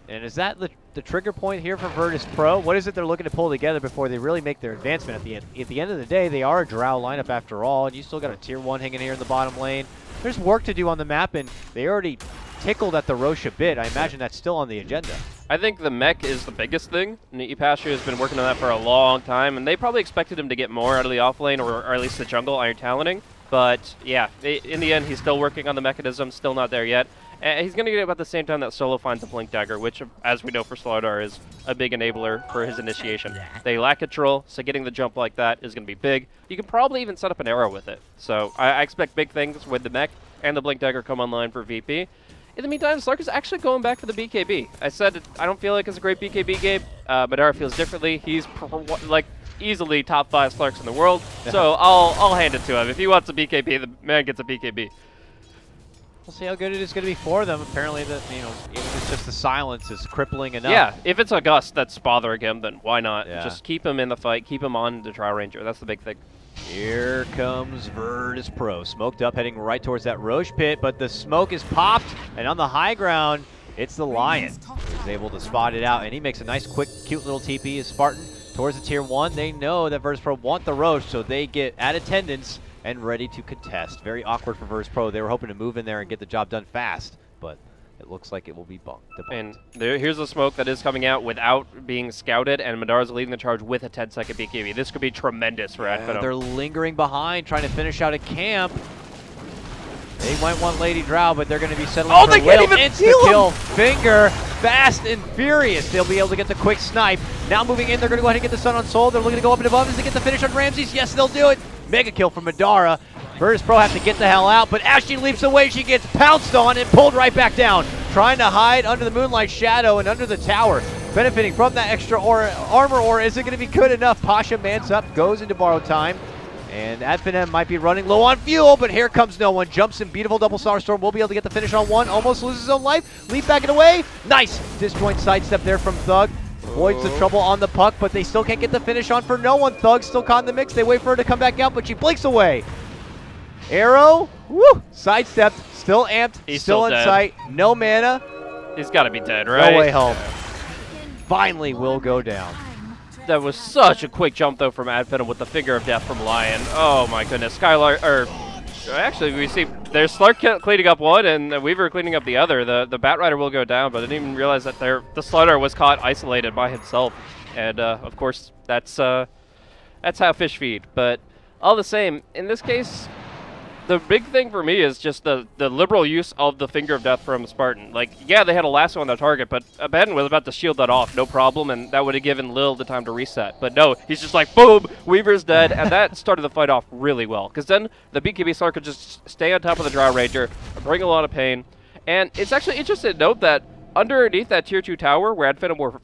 S1: And is that the trigger point here for Virtus Pro? What is it they're looking to pull together before they really make their advancement at the end? At the end of the day, they are a Drow lineup after all, and you still got a tier 1 hanging here in the bottom lane. There's work to do on the map, and they already tickled at the Roche a bit. I imagine that's still on the agenda.
S2: I think the mech is the biggest thing. Pasha has been working on that for a long time, and they probably expected him to get more out of the offlane, or at least the jungle, Iron Talenting. But yeah, in the end, he's still working on the mechanism, still not there yet. He's going to get it about the same time that Solo finds a Blink Dagger, which, as we know for Slardar, is a big enabler for his initiation. They lack a troll, so getting the jump like that is going to be big. You can probably even set up an arrow with it. So I expect big things with the mech and the Blink Dagger come online for VP. In the meantime, Slark is actually going back for the BKB. I said I don't feel like it's a great BKB game. Madara feels differently. He's like easily top 5 Slarks in the world, so I'll hand it to him. If he wants a BKB, the man gets a BKB.
S1: We'll see how good it is going to be for them. Apparently, that even if it's just the silence is crippling enough.
S2: Yeah, if it's a Gust that's bothering him, then why not?
S1: Yeah.
S2: Just keep him in the fight, keep him on the Drow Ranger. That's the big thing.
S1: Here comes Virtus Pro, smoked up, heading right towards that Roche pit, but the smoke is popped, and on the high ground, it's the Lion who's able to spot it out, and he makes a nice, quick, cute little TP as Spartan towards the tier 1. They know that Virtus Pro want the Roche, so they get at attendance and ready to contest. Very awkward for Virtus Pro. They were hoping to move in there and get the job done fast, but it looks like it will be bunked.
S2: And here's the smoke that is coming out without being scouted, and Madara's leading the charge with a 10-second BKB. This could be tremendous for Finem.
S1: They're lingering behind, trying to finish out a camp. They might want Lady Drow, but they're going to be settling for
S2: they can't even
S1: insta-kill. Finger, fast and furious. They'll be able to get the quick snipe. Now moving in, they're going to go ahead and get the Sun on Soul. They're looking to go up and above as they get the finish on Ramses. Yes, they'll do it. Mega kill from Madara. Virtus Pro have to get the hell out, but as she leaps away, she gets pounced on and pulled right back down, trying to hide under the Moonlight Shadow and under the tower, benefiting from that extra armor aura. Is it going to be good enough? Pasha mans up, goes into borrowed time, and Finem might be running low on fuel, but here comes no one. Jumps in, beautiful double Star Storm, will be able to get the finish on one, almost loses his own life, leap back it away. Nice disjoint sidestep there from Thug. Avoids the trouble on the puck, but they still can't get the finish on for no one. Thug still caught in the mix. They wait for her to come back out, but she blinks away. Arrow, woo, sidestepped, still amped,
S2: He's
S1: still in
S2: dead.
S1: sight, no mana.
S2: He's got to be dead, right?
S1: No way home. Finally will go down.
S2: That was such a quick jump, though, from Adfinem with the Finger of Death from Lion. Oh, my goodness. Skylar, or actually, we see there's Slark cleaning up one and Weaver cleaning up the other. The Batrider will go down, but I didn't even realize that the Slark was caught isolated by himself. And, of course, that's how fish feed. But all the same, in this case, the big thing for me is just the liberal use of the Finger of Death from Spartan. Like, yeah, they had a lasso on their target, but Abaddon was about to shield that off, no problem, and that would have given Lil the time to reset. But no, he's just like, boom, Weaver's dead, and that started the fight off really well. Because then the BKB Slark could just stay on top of the Drow Ranger, bring a lot of pain. And it's actually interesting to note that underneath that Tier 2 tower, where Adfinem were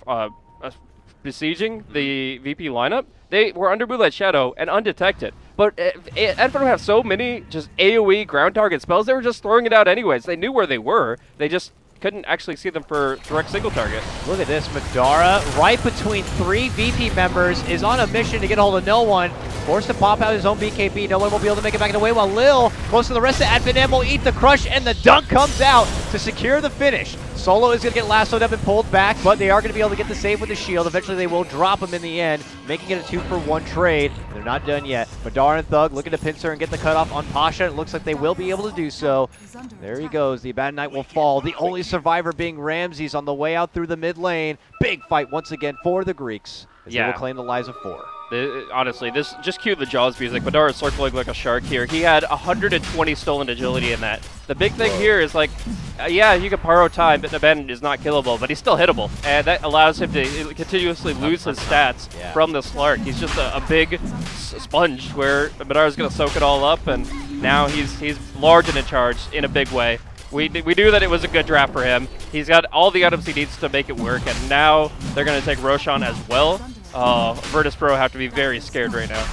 S2: besieging the VP lineup, they were under Moonlight Shadow and undetected. But Adfinem have so many just AoE ground target spells, they were just throwing it out anyways. They knew where they were. They just couldn't actually see them for direct single target.
S1: Look at this, Madara, right between 3 VP members, is on a mission to get a hold of no one. Forced to pop out his own BKB. No one will be able to make it back away, while Lil, close to the rest of Adfinem, will eat the crush, and the dunk comes out to secure the finish. Solo is going to get lassoed up and pulled back, but they are going to be able to get the save with the shield. Eventually, they will drop him in the end, making it a 2-for-1 trade. They're not done yet. Madara and Thug looking to pincer and get the cutoff on Pasha. It looks like they will be able to do so. There he goes. The Abaddon Knight will fall. The only survivor being Ramses on the way out through the mid lane. Big fight once again for the Greeks, as they will claim the Lies of 4.
S2: Honestly, this just cue the Jaws music. Madara is circling like a shark here. He had 120 stolen agility in that. The big thing here is like, yeah, you can Paro time, but Abaddon is not killable, but he's still hittable. And that allows him to continuously lose his stats from the Slark. He's just a big sponge where Madara's going to soak it all up, and now he's large and in charge in a big way. We knew that it was a good draft for him. He's got all the items he needs to make it work, and now they're going to take Roshan as well. Virtus Pro have to be very scared right now.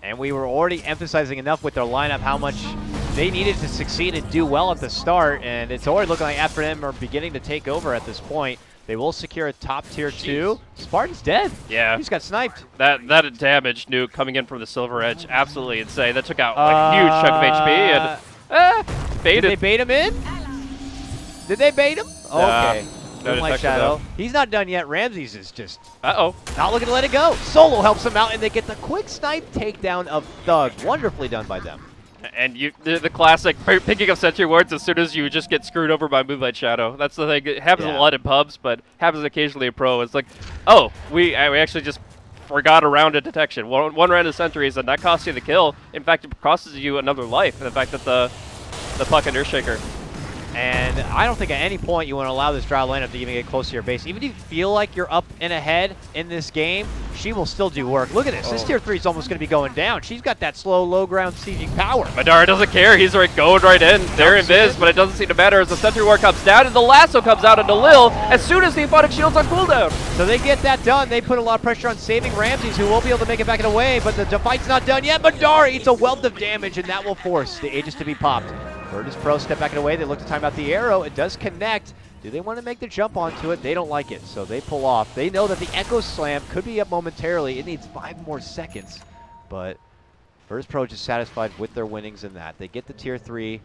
S1: And we were already emphasizing enough with their lineup how much they needed to succeed and do well at the start, and it's already looking like Adfinem are beginning to take over at this point. They will secure a top tier 2. Spartan's dead.
S2: Yeah.
S1: He's got sniped.
S2: That damage nuke coming in from the Silver Edge, absolutely insane. That took out like a huge chunk of HP and baited.
S1: Did they bait him in? Did they bait him? Okay.
S2: No
S1: Moonlight Shadow. He's not done yet. Ramses is just not looking to let it go. Solo helps him out, and they get the quick snipe takedown of Thug. Wonderfully done by them.
S2: And the classic picking up Sentry Wards as soon as you just get screwed over by Moonlight Shadow. That's the thing. It happens a lot in pubs, but happens occasionally in pro. It's like, oh, we actually just forgot a round of detection. One round of sentries, and that costs you the kill. In fact, it costs you another life. And the fact that the puck and Earthshaker.
S1: And I don't think at any point you want to allow this Drow lineup to even get close to your base. Even if you feel like you're up and ahead in this game, she will still do work. Look at this. This tier 3 is almost going to be going down. She's got that slow, low ground sieging power.
S2: Madara doesn't care. He's going right in. They're in biz, but it doesn't seem to matter as the Sentry War comes down and the lasso comes out into Lil as soon as the Aphotic Shield's on cooldown.
S1: So they get that done. They put a lot of pressure on saving Ramses, who will be able to make it back and away, but the fight's not done yet. Madara eats a wealth of damage, and that will force the Aegis to be popped. Virtus Pro step back and away. They look to time out the arrow. It does connect. Do they want to make the jump onto it? They don't like it, so they pull off. They know that the Echo Slam could be up momentarily. It needs 5 more seconds, but Virtus Pro just satisfied with their winnings in that. They get the tier 3.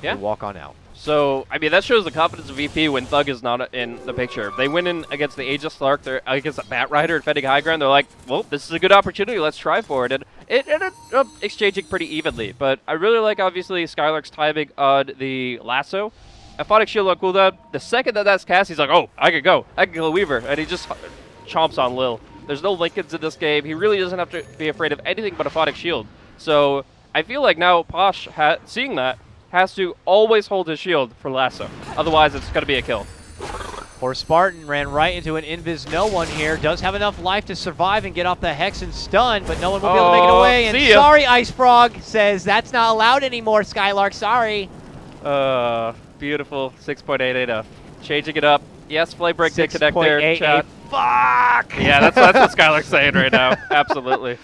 S1: They walk on out.
S2: So, I mean, that shows the confidence of VP when Thug is not in the picture. They win in against the Aegis Slark, they're against a Batrider defending high ground. They're like, well, this is a good opportunity. Let's try for it. And it ended up exchanging pretty evenly. But I really like, obviously, Skylark's timing on the lasso. Aphotic Shield on cooldown. The second that that's cast, he's like, oh, I could go. I can kill a Weaver. And he just chomps on Lil. There's no Lincolns in this game. He really doesn't have to be afraid of anything but Aphotic Shield. So I feel like now Posh, seeing that, has to always hold his shield for lasso. Otherwise, it's going to be a kill.
S1: Poor Spartan ran right into an invis no one here. Does have enough life to survive and get off the Hex and stun, but no one will be able to make it away. And sorry, Ice Frog says that's not allowed anymore, Skylark. Sorry.
S2: Beautiful. 6.88. Changing it up. Yes, Flame Break did connect there. Chat.
S1: Fuck!
S2: Yeah, that's what Skylark's saying right now. Absolutely.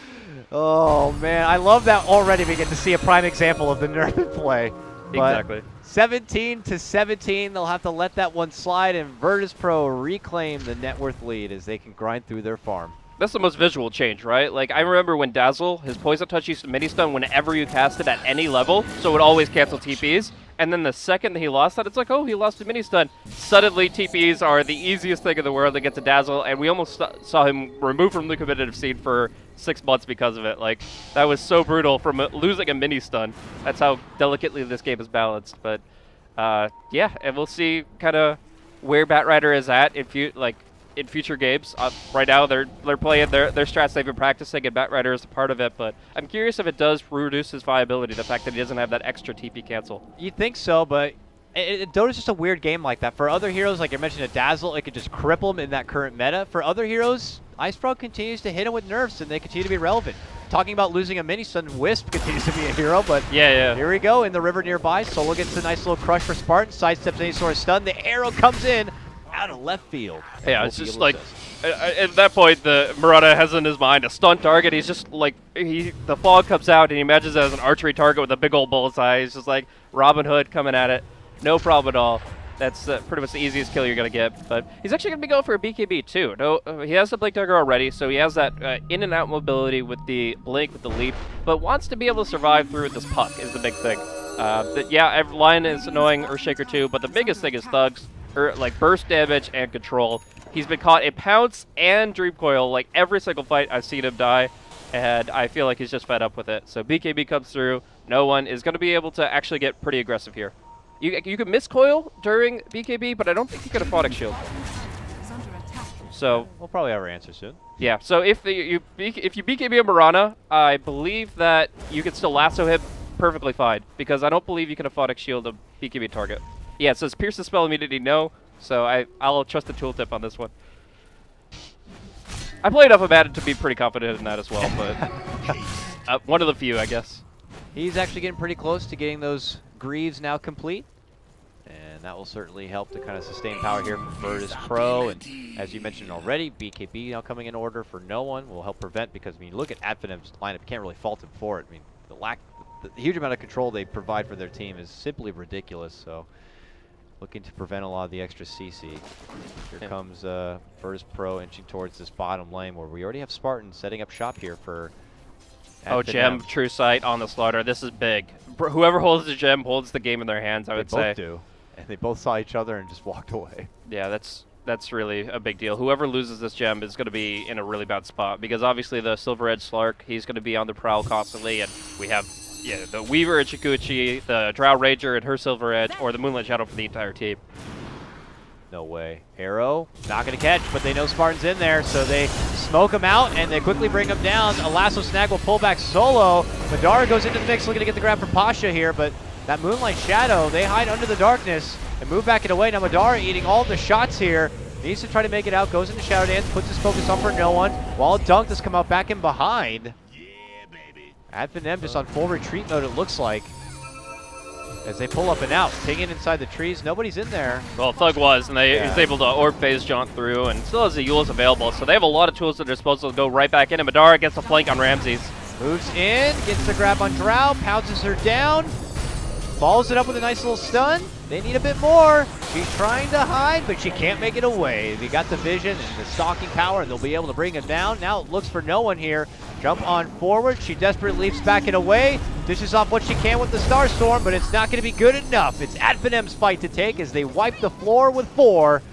S1: Oh, man. I love that already. We get to see a prime example of the nerf in play.
S2: Exactly.
S1: 17-17, they'll have to let that one slide, and Virtus Pro reclaim the net worth lead as they can grind through their farm.
S2: That's the most visual change, right? Like, I remember when Dazzle, his Poison Touch used to mini-stun whenever you cast it at any level, so it would always cancel TPs. And then the second that he lost that, it's like, oh, he lost a mini stun. Suddenly, TPs are the easiest thing in the world to get to Dazzle, and we almost saw him removed from the competitive scene for 6 months because of it. Like, that was so brutal from losing a mini stun. That's how delicately this game is balanced. But yeah, and we'll see kind of where Batrider is at in future games. Right now, they're playing their strats they've been practicing, and Batrider is a part of it. But I'm curious if it does reduce his viability, the fact that he doesn't have that extra TP cancel.
S1: You'd think so, but Dota's just a weird game like that. For other heroes, like I mentioned, a Dazzle, it could just cripple him in that current meta. For other heroes, Ice Frog continues to hit him with nerfs, and they continue to be relevant. Talking about losing a mini stun, Wisp continues to be a hero, but here we go in the river nearby. Solo gets a nice little crush for Spartan, sidesteps any sort of stun. The arrow comes in out of left field.
S2: Yeah, it's just like, at that point, the Murata has in his mind a stun target. He's just like, the fog comes out and he imagines it as an archery target with a big old bullseye. He's just like Robin Hood coming at it. No problem at all. That's pretty much the easiest kill you're going to get. But he's actually going to be going for a BKB too. No, he has the Blink Dagger already, so he has that in and out mobility with the Blink, with the leap, but wants to be able to survive through this puck is the big thing. Yeah, Lion is annoying, Earthshaker too, but the biggest thing is Thugs, like burst damage and control. He's been caught in Pounce and Dream Coil, like every single fight I've seen him die, and I feel like he's just fed up with it. So BKB comes through. No one is going to be able to actually get pretty aggressive here. You can miss coil during BKB, but I don't think you can Aphotic Shield. So
S1: we'll probably have our answer soon.
S2: Yeah. So if you BKB a Mirana, I believe that you can still lasso him perfectly fine, because I don't believe you can Aphotic Shield a BKB target. Yeah. It says pierce the spell immediately. No. So I'll trust the tooltip on this one. I played enough Abaddon to be pretty confident in that as well, but one of the few, I guess.
S1: He's actually getting pretty close to getting those Greaves now complete, and that will certainly help to kind of sustain power here from Virtus Pro. And as you mentioned already, BKB now coming in order for no one will help prevent, because I mean, look at Finem's lineup, you can't really fault him for it. I mean, the huge amount of control they provide for their team is simply ridiculous. So looking to prevent a lot of the extra CC. Here comes Virtus Pro inching towards this bottom lane, where we already have Spartan setting up shop here for
S2: Gem, True Sight on the Slaughter. This is big. Whoever holds the gem holds the game in their hands, I would say.
S1: They both do. And they both saw each other and just walked away.
S2: Yeah, that's really a big deal. Whoever loses this gem is going to be in a really bad spot, because obviously the Silver Edge Slark, he's going to be on the prowl constantly, and we have the Weaver and Chikuchi, the Drow Ranger and her Silver Edge, or the Moonlight Shadow for the entire team.
S1: No way. Arrow, not going to catch, but they know Spartan's in there, so they smoke him out, and they quickly bring him down. A lasso snag will pull back Solo. Madara goes into the mix, looking to get the grab from Pasha here, but that Moonlight Shadow, they hide under the darkness and move back it away. Now Madara eating all the shots here. Needs to try to make it out, goes into Shadow Dance, puts his focus on for no one, while Dunk does come out back in behind. Finem just on full retreat mode, it looks like, as they pull up and out. Pinging inside the trees, nobody's in there.
S2: Well, Thug was, and he's able to orb phase jaunt through, and still has the Euls available, so they have a lot of tools at their disposal to go right back in, and Madara gets a flank on Ramses.
S1: Moves in, gets the grab on Drow, pounces her down, follows it up with a nice little stun. They need a bit more. She's trying to hide, but she can't make it away. They got the vision and the stalking power, and they'll be able to bring him down. Now it looks for no one here. Jump on forward. She desperately leaps back and away. Dishes off what she can with the Starstorm, but it's not going to be good enough. It's Finem's fight to take as they wipe the floor with 4.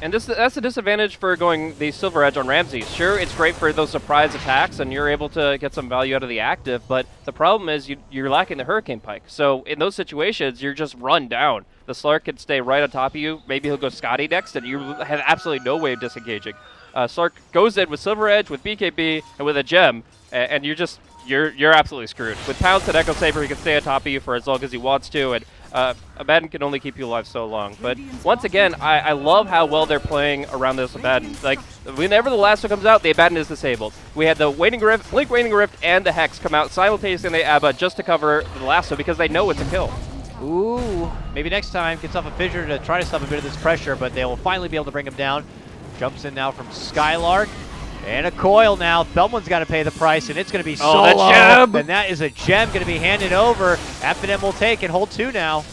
S2: And that's a disadvantage for going the Silver Edge on Ramses. Sure, it's great for those surprise attacks, and you're able to get some value out of the active, but the problem is you're lacking the Hurricane Pike. So in those situations, you're just run down. The Slark can stay right on top of you. Maybe he'll go Scotty next, and you have absolutely no way of disengaging. Slark goes in with Silver Edge, with BKB, and with a gem, and you're absolutely screwed. With Pounce and Echo Saber, he can stay on top of you for as long as he wants to, and Abaddon can only keep you alive so long. But once again, I love how well they're playing around this Abaddon. Like, whenever the lasso comes out, the Abaddon is disabled. We had the Blink Waning Rift, and the Hex come out simultaneously in the Abba just to cover the lasso, because they know it's a kill.
S1: Ooh, maybe next time gets off a fissure to try to stop a bit of this pressure, but they will finally be able to bring him down. Jumps in now from Skylark. And a coil now. Someone's got to pay the price, and it's going to be Solo.
S2: Gem.
S1: And that is a gem going to be handed over. Finem will take and hold 2 now.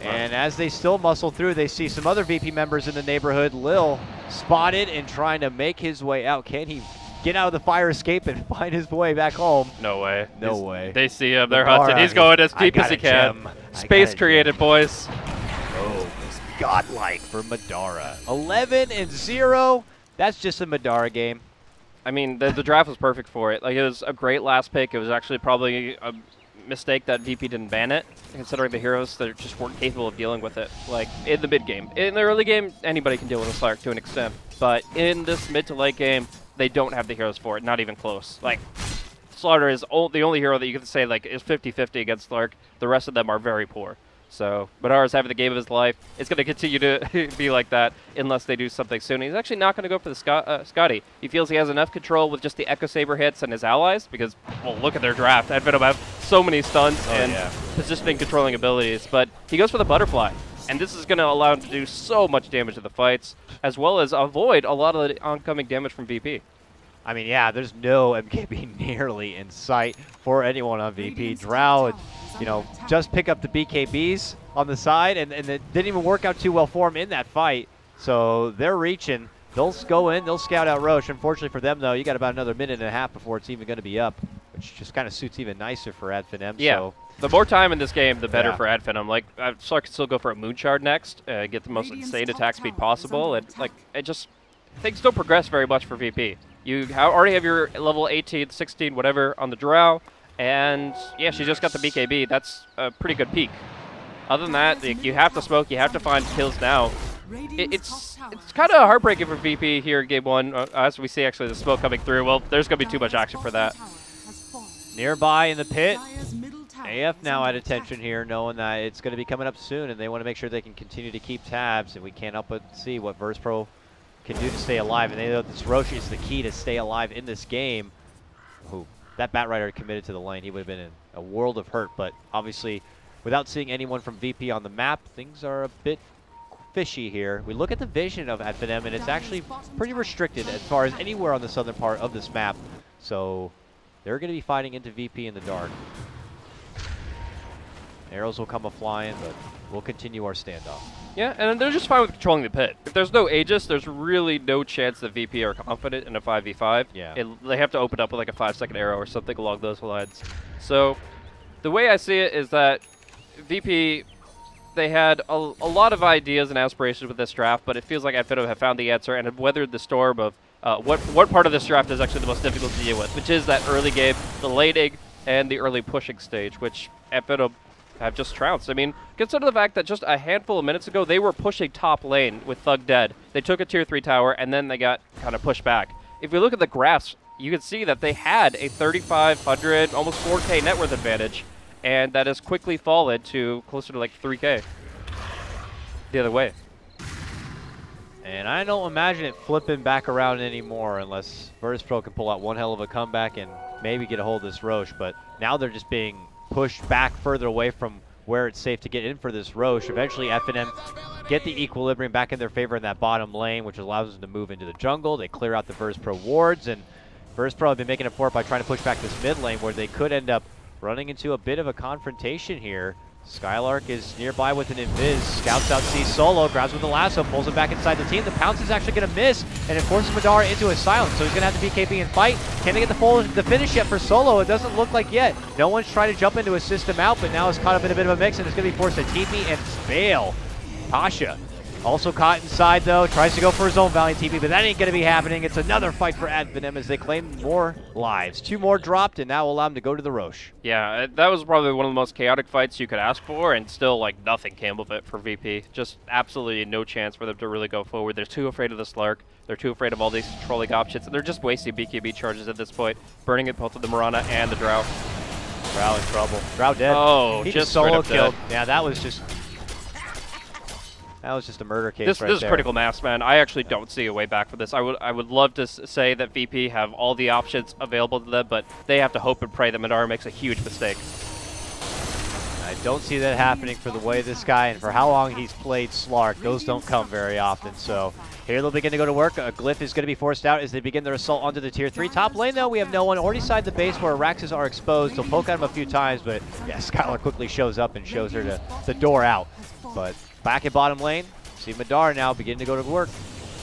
S1: And as they still muscle through, they see some other VP members in the neighborhood. Lil spotted and trying to make his way out. Can he get out of the fire escape and find his way back home.
S2: No way.
S1: No way.
S2: They see him. They're
S1: Madara,
S2: hunting. He's going as deep as he can.
S1: gem.
S2: Space created, boys.
S1: Oh, godlike for Madara. 11-0. That's just a Madara game.
S2: I mean, the draft was perfect for it. Like, it was a great last pick. It was actually probably a mistake that VP didn't ban it, considering the heroes that just weren't capable of dealing with it. Like, in the mid game. In the early game, anybody can deal with a Slark to an extent. But in this mid to late game, they don't have the heroes for it. Not even close. Like, Slaughter is the only hero that you can say, like, is 50-50 against Slark. The rest of them are very poor. So, Madara's having the game of his life. It's going to continue to be like that unless they do something soon. He's actually not going to go for the Scotty. He feels he has enough control with just the Echo Saber hits and his allies because, well, look at their draft. Advenom have so many stuns and positioning controlling abilities. But he goes for the Butterfly. And this is going to allow him to do so much damage to the fights, as well as avoid a lot of the oncoming damage from VP.
S1: I mean, yeah, there's no MKB nearly in sight for anyone on VP. Drow, you know, just pick up the BKBs on the side, and it didn't even work out too well for him in that fight. So they're reaching. They'll go in. They'll scout out Roche. Unfortunately for them, though, you got about another minute and a half before it's even going to be up, which just kind of suits even nicer for Finem.
S2: Yeah.
S1: So.
S2: The more time in this game, the better for Finem. Like, Slark can still go for a Moon Shard next, get the most insane attack speed possible, and like things don't progress very much for VP. You already have your level 18, 16, whatever on the Drow, and yeah, she just got the BKB. That's a pretty good peak. Other than that, you have to smoke, you have to find kills now. It's kind of heartbreaking for VP here in game one, as we see actually the smoke coming through. Well, there's going to be too much action for that.
S1: Nearby in the pit. AF now at attention here, knowing that it's going to be coming up soon, and they want to make sure they can continue to keep tabs, and we can't help but see what VersePro can do to stay alive, and they know this Roshi is the key to stay alive in this game. Ooh, that Batrider committed to the lane, he would have been in a world of hurt, but obviously, without seeing anyone from VP on the map, things are a bit fishy here. We look at the vision of Finem, and it's actually pretty restricted as far as anywhere on the southern part of this map, so they're going to be fighting into VP in the dark. Arrows will come a-flying, but we'll continue our standoff.
S2: Yeah, and they're just fine with controlling the pit. If there's no Aegis, there's really no chance that VP are confident in a 5v5.
S1: Yeah.
S2: They have to open up with like a 5-second arrow or something along those lines. So the way I see it is that VP, they had a lot of ideas and aspirations with this draft, but it feels like Finem have found the answer and have weathered the storm of what part of this draft is actually the most difficult to deal with, which is that early game, the laning, and the early pushing stage, which Finem have just trounced. I mean, consider the fact that just a handful of minutes ago, they were pushing top lane with Thug dead. They took a tier 3 tower, and then they got kind of pushed back. If we look at the graphs, you can see that they had a 3,500, almost 4K net worth advantage, and that has quickly fallen to closer to like 3K the other way.
S1: And I don't imagine it flipping back around anymore unless VersePro can pull out one hell of a comeback and maybe get a hold of this Roche, but now they're just being pushed back further away from where it's safe to get in for this Roche. Eventually, Finem get the equilibrium back in their favor in that bottom lane, which allows them to move into the jungle. They clear out the VersePro wards, and VersePro have been making it for it by trying to push back this mid lane where they could end up running into a bit of a confrontation here. Skylark is nearby with an invis, scouts out C Solo, grabs with the lasso, pulls him back inside the team. The pounce is actually going to miss, and it forces Madara into a silence, so he's going to have to BKB and fight. Can they get the finish yet for Solo? It doesn't look like yet. No one's trying to jump into assist him out, but now it's caught up in a bit of a mix, and it's going to be forced to TP and fail. Tasha also caught inside, though, tries to go for his own Valiant TP, but that ain't going to be happening. It's another fight for Finem as they claim more lives. 2 more dropped, and that will allow him to go to the Roche.
S2: Yeah, that was probably one of the most chaotic fights you could ask for, and still, like, nothing came of it for VP. Just absolutely no chance for them to really go forward. They're too afraid of the Slark. They're too afraid of all these controlling options, and they're just wasting BKB charges at this point, burning it both with the Mirana and the Drow.
S1: Drow in trouble. Drow dead.
S2: Oh,
S1: he
S2: just
S1: solo
S2: straight
S1: killed.
S2: Dead.
S1: Yeah, that was just a murder case
S2: This is
S1: there.
S2: critical mass, man. I actually don't see a way back for this. I would love to say that VP have all the options available to them, but they have to hope and pray that Madara makes a huge mistake.
S1: I don't see that happening for the way this guy and for how long he's played Slark. Those don't come very often, so here they'll begin to go to work. A glyph is going to be forced out as they begin their assault onto the tier 3. Top lane, though, we have no one. Already side the base where Araxes are exposed. They'll poke at him a few times, but yeah, Skylar quickly shows up and shows her the door out. But back at bottom lane, see Madara now beginning to go to work,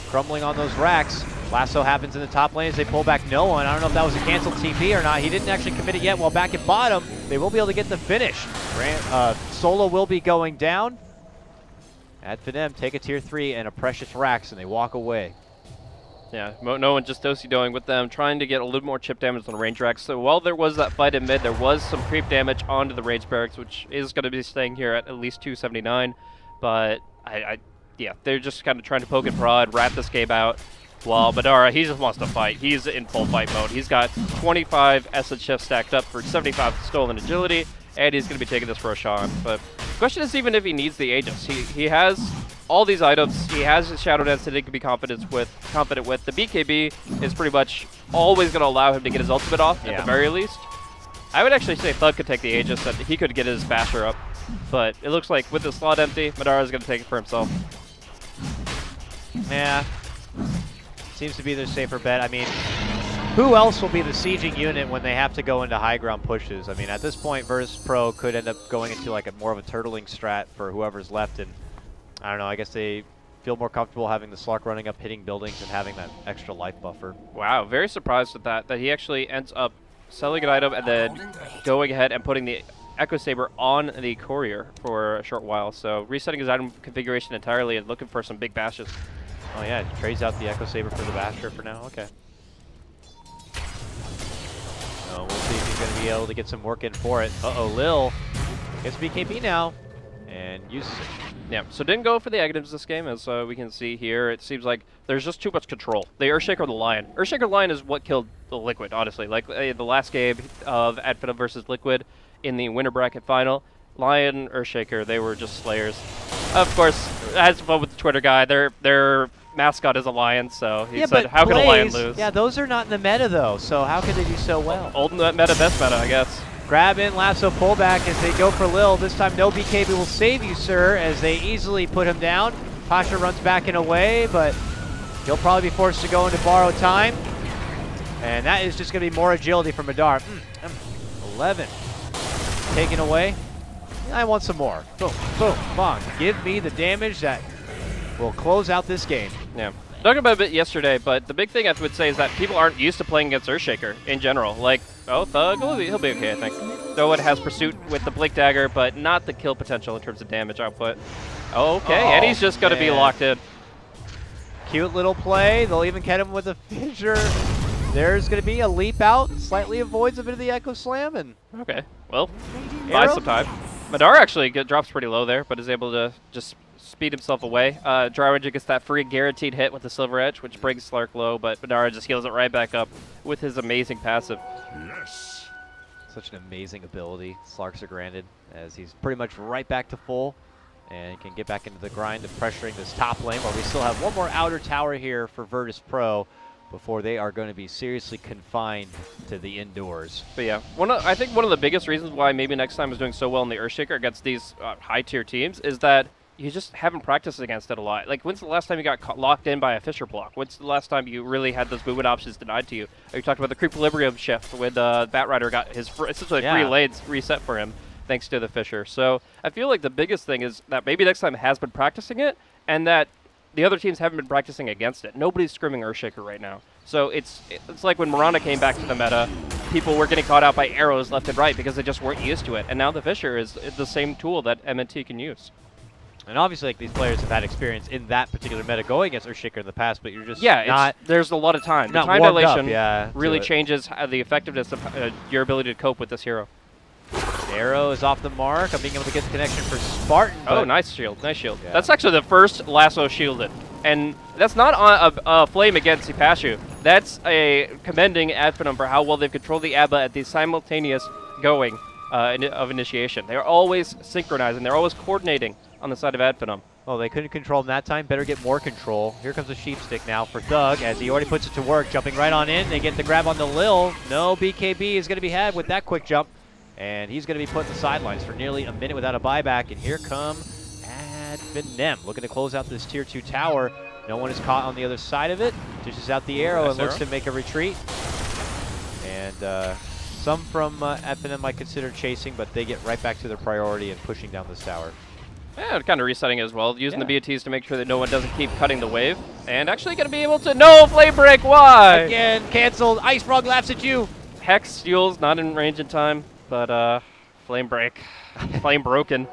S1: crumbling on those racks. Lasso happens in the top lane as they pull back no one. I don't know if that was a canceled TP or not. He didn't actually commit it yet. While back at bottom, they will be able to get the finish. Solo will be going down. Finem take a tier 3 and a precious Rax, and they walk away.
S2: Yeah, no one just doing with them, trying to get a little more chip damage on the range Rax. So while there was that fight in mid, there was some creep damage onto the range barracks, which is going to be staying here at least 279. But yeah, they're just kind of trying to poke and prod, rat this game out. While Madara, he just wants to fight. He's in full fight mode. He's got 25 SHF stacked up for 75 stolen agility, and he's going to be taking this for a shot. But the question is even if he needs the Aegis. He has all these items. He has his Shadow Dance that he can be confident with. The BKB is pretty much always going to allow him to get his ultimate off at the very least. I would actually say Thug could take the Aegis, that he could get his Basher up. But it looks like with the slot empty, Madara's going to take it for himself.
S1: Yeah. Seems to be their safer bet. I mean, who else will be the sieging unit when they have to go into high ground pushes? I mean, at this point, Virtus Pro could end up going into like more of a turtling strat for whoever's left, and I don't know, I guess they feel more comfortable having the Slark running up, hitting buildings, and having that extra life buffer.
S2: Wow, very surprised at that he actually ends up selling an item and then going ahead and putting the Echo Saber on the Courier for a short while. So resetting his item configuration entirely and looking for some big bashes.
S1: Oh yeah, he trades out the Echo Saber for the Basher for now. Okay. We'll see if he's going to be able to get some work in for it. Uh-oh, Lil gets BKB now and uses it.
S2: Yeah, so didn't go for the items this game, as we can see here. It seems like there's just too much control. The Earthshaker or the Lion. Earthshaker Lion is what killed the Liquid, honestly. Like the last game of Finem versus Liquid in the winner bracket final. Lion, Earthshaker, they were just slayers. Of course, I had some fun with the Twitter guy. Their mascot is a lion, so he said, how could a lion lose?
S1: Yeah, those are not in the meta, though, so how could they do so well?
S2: Old meta, best meta, I guess.
S1: Grab in, lasso pullback as they go for Lil. This time, no BKB will save you, sir, as they easily put him down. Pasha runs back in a way, but he'll probably be forced to go into borrow time. And that is just going to be more agility for Madara. 11. Taken away. I want some more. Boom, boom, bong. Give me the damage that will close out this game.
S2: Yeah. Talked about it a bit yesterday, but the big thing I would say is that people aren't used to playing against Earthshaker in general. Like, Thug, he'll be okay, I think. Though it has Pursuit with the Blink Dagger, but not the kill potential in terms of damage output. Okay, and he's just going to be locked in.
S1: Cute little play. They'll even get him with a fissure. There's going to be a leap out, slightly avoids a bit of the Echo Slam. And
S2: okay, well, buy some time. Madara actually drops pretty low there, but is able to just speed himself away. Dry Ranger gets that free guaranteed hit with the Silver Edge, which brings Slark low, but Madara just heals it right back up with his amazing passive.
S1: Yes. Such an amazing ability Slarks are granted, as he's pretty much right back to full, and can get back into the grind of pressuring this top lane, while we still have one more outer tower here for Virtus Pro before they are going to be seriously confined to the indoors.
S2: But yeah, I think one of the biggest reasons why maybe next time is doing so well in the Earthshaker against these high-tier teams is that you just haven't practiced against it a lot. Like, when's the last time you got locked in by a Fissure block? When's the last time you really had those movement options denied to you? You talked about the Creequilibrium shift when Batrider got his essentially 3 lanes reset for him thanks to the Fissure. So I feel like the biggest thing is that maybe next time has been practicing it, and that the other teams haven't been practicing against it. Nobody's scrimming Earthshaker right now. So it's like when Mirana came back to the meta, people were getting caught out by arrows left and right because they just weren't used to it. And now the Fissure is the same tool that MNT can use.
S1: And obviously, like, these players have had experience in that particular meta going against Earthshaker in the past, but you're just
S2: there's a lot of time. The time dilation really changes the effectiveness of your ability to cope with this hero.
S1: Arrow is off the mark. I'm being able to get the connection for Spartan.
S2: Oh, nice shield. Nice shield. Yeah. That's actually the first lasso shielded. And that's not a flame against Hipashu. That's a commending Finem for how well they've controlled the ABBA at the simultaneous going of initiation. They're always synchronizing. They're always coordinating on the side of Finem.
S1: Well, they couldn't control him that time. Better get more control. Here comes the sheep stick now for Thug, as he already puts it to work. Jumping right on in. They get the grab on the Lil. No BKB is going to be had with that quick jump. And he's going to be put in the sidelines for nearly a minute without a buyback. And here come Finem, looking to close out this tier 2 tower. No one is caught on the other side of it. Dishes out the arrow and looks to make a retreat. And some from Finem might consider chasing, but they get right back to their priority and pushing down this tower.
S2: Yeah, kind of resetting it as well, using the BATs to make sure that no one doesn't keep cutting the wave. And actually going to be able to... No! Flame Break! Why?
S1: Again, canceled. Ice Frog laughs at you.
S2: Hex steals, not in range in time, but Flame Break. Flame Broken.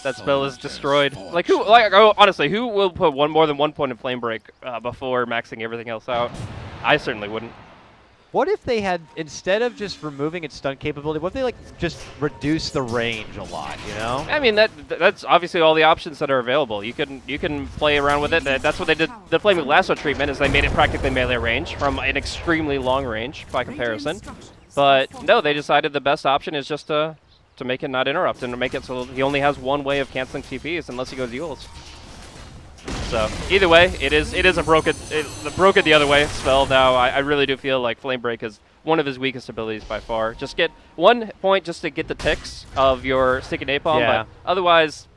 S2: That spell is destroyed. Like, who... Like, oh, honestly, who will put more than 1 point in Flame Break before maxing everything else out? I certainly wouldn't.
S1: What if they had, instead of just removing its stun capability, what if they, like, just reduce the range a lot, you know?
S2: I mean, that's obviously all the options that are available. You can play around with it. That's what they did. The Flaming Lasso treatment is they made it practically melee range from an extremely long range by comparison. But no, they decided the best option is just to make it not interrupt and to make it so he only has one way of canceling TPs unless he goes Yules. So either way, it is a broken the other way spell now. I really do feel like Flame Break is one of his weakest abilities by far. Just get 1 point just to get the ticks of your Sticky Napalm, but otherwise,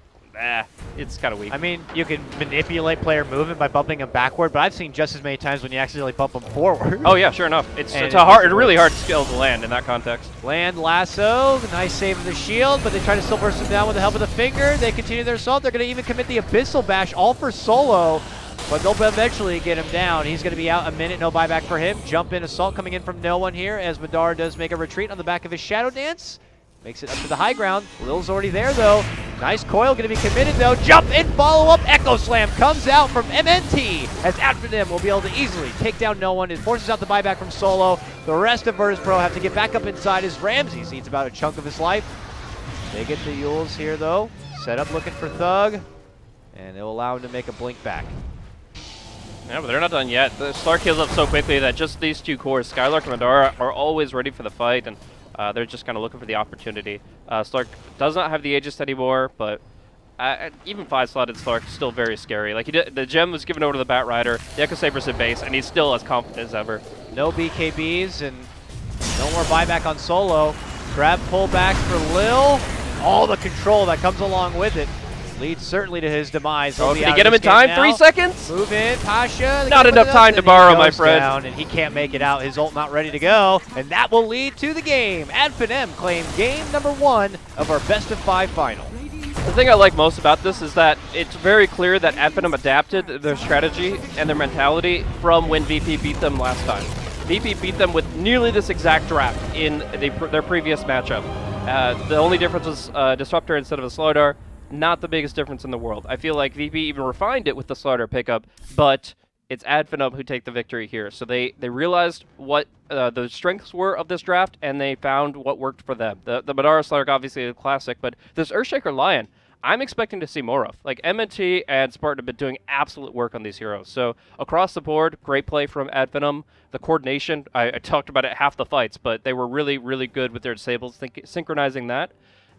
S2: it's kind of weak.
S1: I mean, you can manipulate player movement by bumping them backward, but I've seen just as many times when you accidentally bump them forward.
S2: Oh yeah, sure enough. It's a really hard skill to land in that context.
S1: Land Lasso, nice save of the shield, but they try to still burst him down with the help of the finger. They continue their assault. They're going to even commit the Abyssal Bash, all for solo, but they'll eventually get him down. He's going to be out a minute, no buyback for him. Jump in assault coming in from no one here as Madara does make a retreat on the back of his Shadow Dance. Makes it up to the high ground. Lil's already there, though. Nice coil, going to be committed, though. Jump in, follow-up. Echo Slam comes out from MNT as Finem will be able to easily take down no one. It forces out the buyback from Solo. The rest of Virtus Pro have to get back up inside as Ramsey sees about a chunk of his life. They get the Yules here, though. Set up looking for Thug, and it'll allow him to make a blink back.
S2: Yeah, but they're not done yet. The Slark heals up so quickly that just these two cores, Skylark and Madara, are always ready for the fight, and they're just kind of looking for the opportunity. Slark does not have the Aegis anymore, but even 5-slotted Slark is still very scary. Like, the gem was given over to the Bat Rider, the Echo Saber's at base, and he's still as confident as ever.
S1: No BKBs and no more buyback on Solo. Grab pullback for Lil. All the control that comes along with it leads certainly to his demise.
S2: Oh, can he get him in time? 3 seconds?
S1: Move in, Pasha.
S2: Not enough time to borrow, my friend.
S1: Down, and he can't make it out. His ult not ready to go, and that will lead to the game. Finem claim game number 1 of our best-of-5 final.
S2: The thing I like most about this is that it's very clear that Finem adapted their strategy and their mentality from when VP beat them last time. VP beat them with nearly this exact draft in their previous matchup. The only difference was Disruptor instead of a Slowdar. Not the biggest difference in the world. I feel like VP even refined it with the Slaughter pickup, but it's Finem who take the victory here. So they realized what the strengths were of this draft, and they found what worked for them. The Madara Slark obviously a classic, but this Earthshaker Lion, I'm expecting to see more of. Like, MNT and Spartan have been doing absolute work on these heroes. So across the board, great play from Finem. The coordination, I talked about it half the fights, but they were really, really good with their disables, synchronizing that.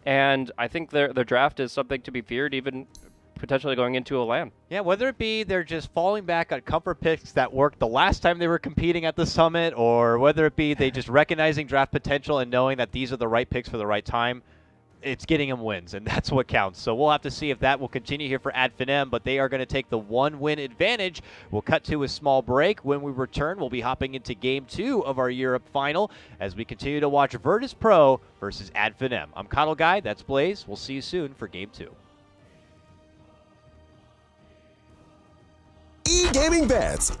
S2: And I think their draft is something to be feared, even potentially going into a LAN.
S1: Yeah, whether it be they're just falling back on comfort picks that worked the last time they were competing at the Summit, or whether it be they just recognizing draft potential and knowing that these are the right picks for the right time, it's getting them wins, and that's what counts. So we'll have to see if that will continue here for Finem, but they are going to take the 1-win advantage. We'll cut to a small break. When we return, we'll be hopping into Game 2 of our Europe final as we continue to watch Virtus Pro versus Finem. I'm Coddle Guy, that's Blaze. We'll see you soon for Game 2.
S4: E-Gaming Bets.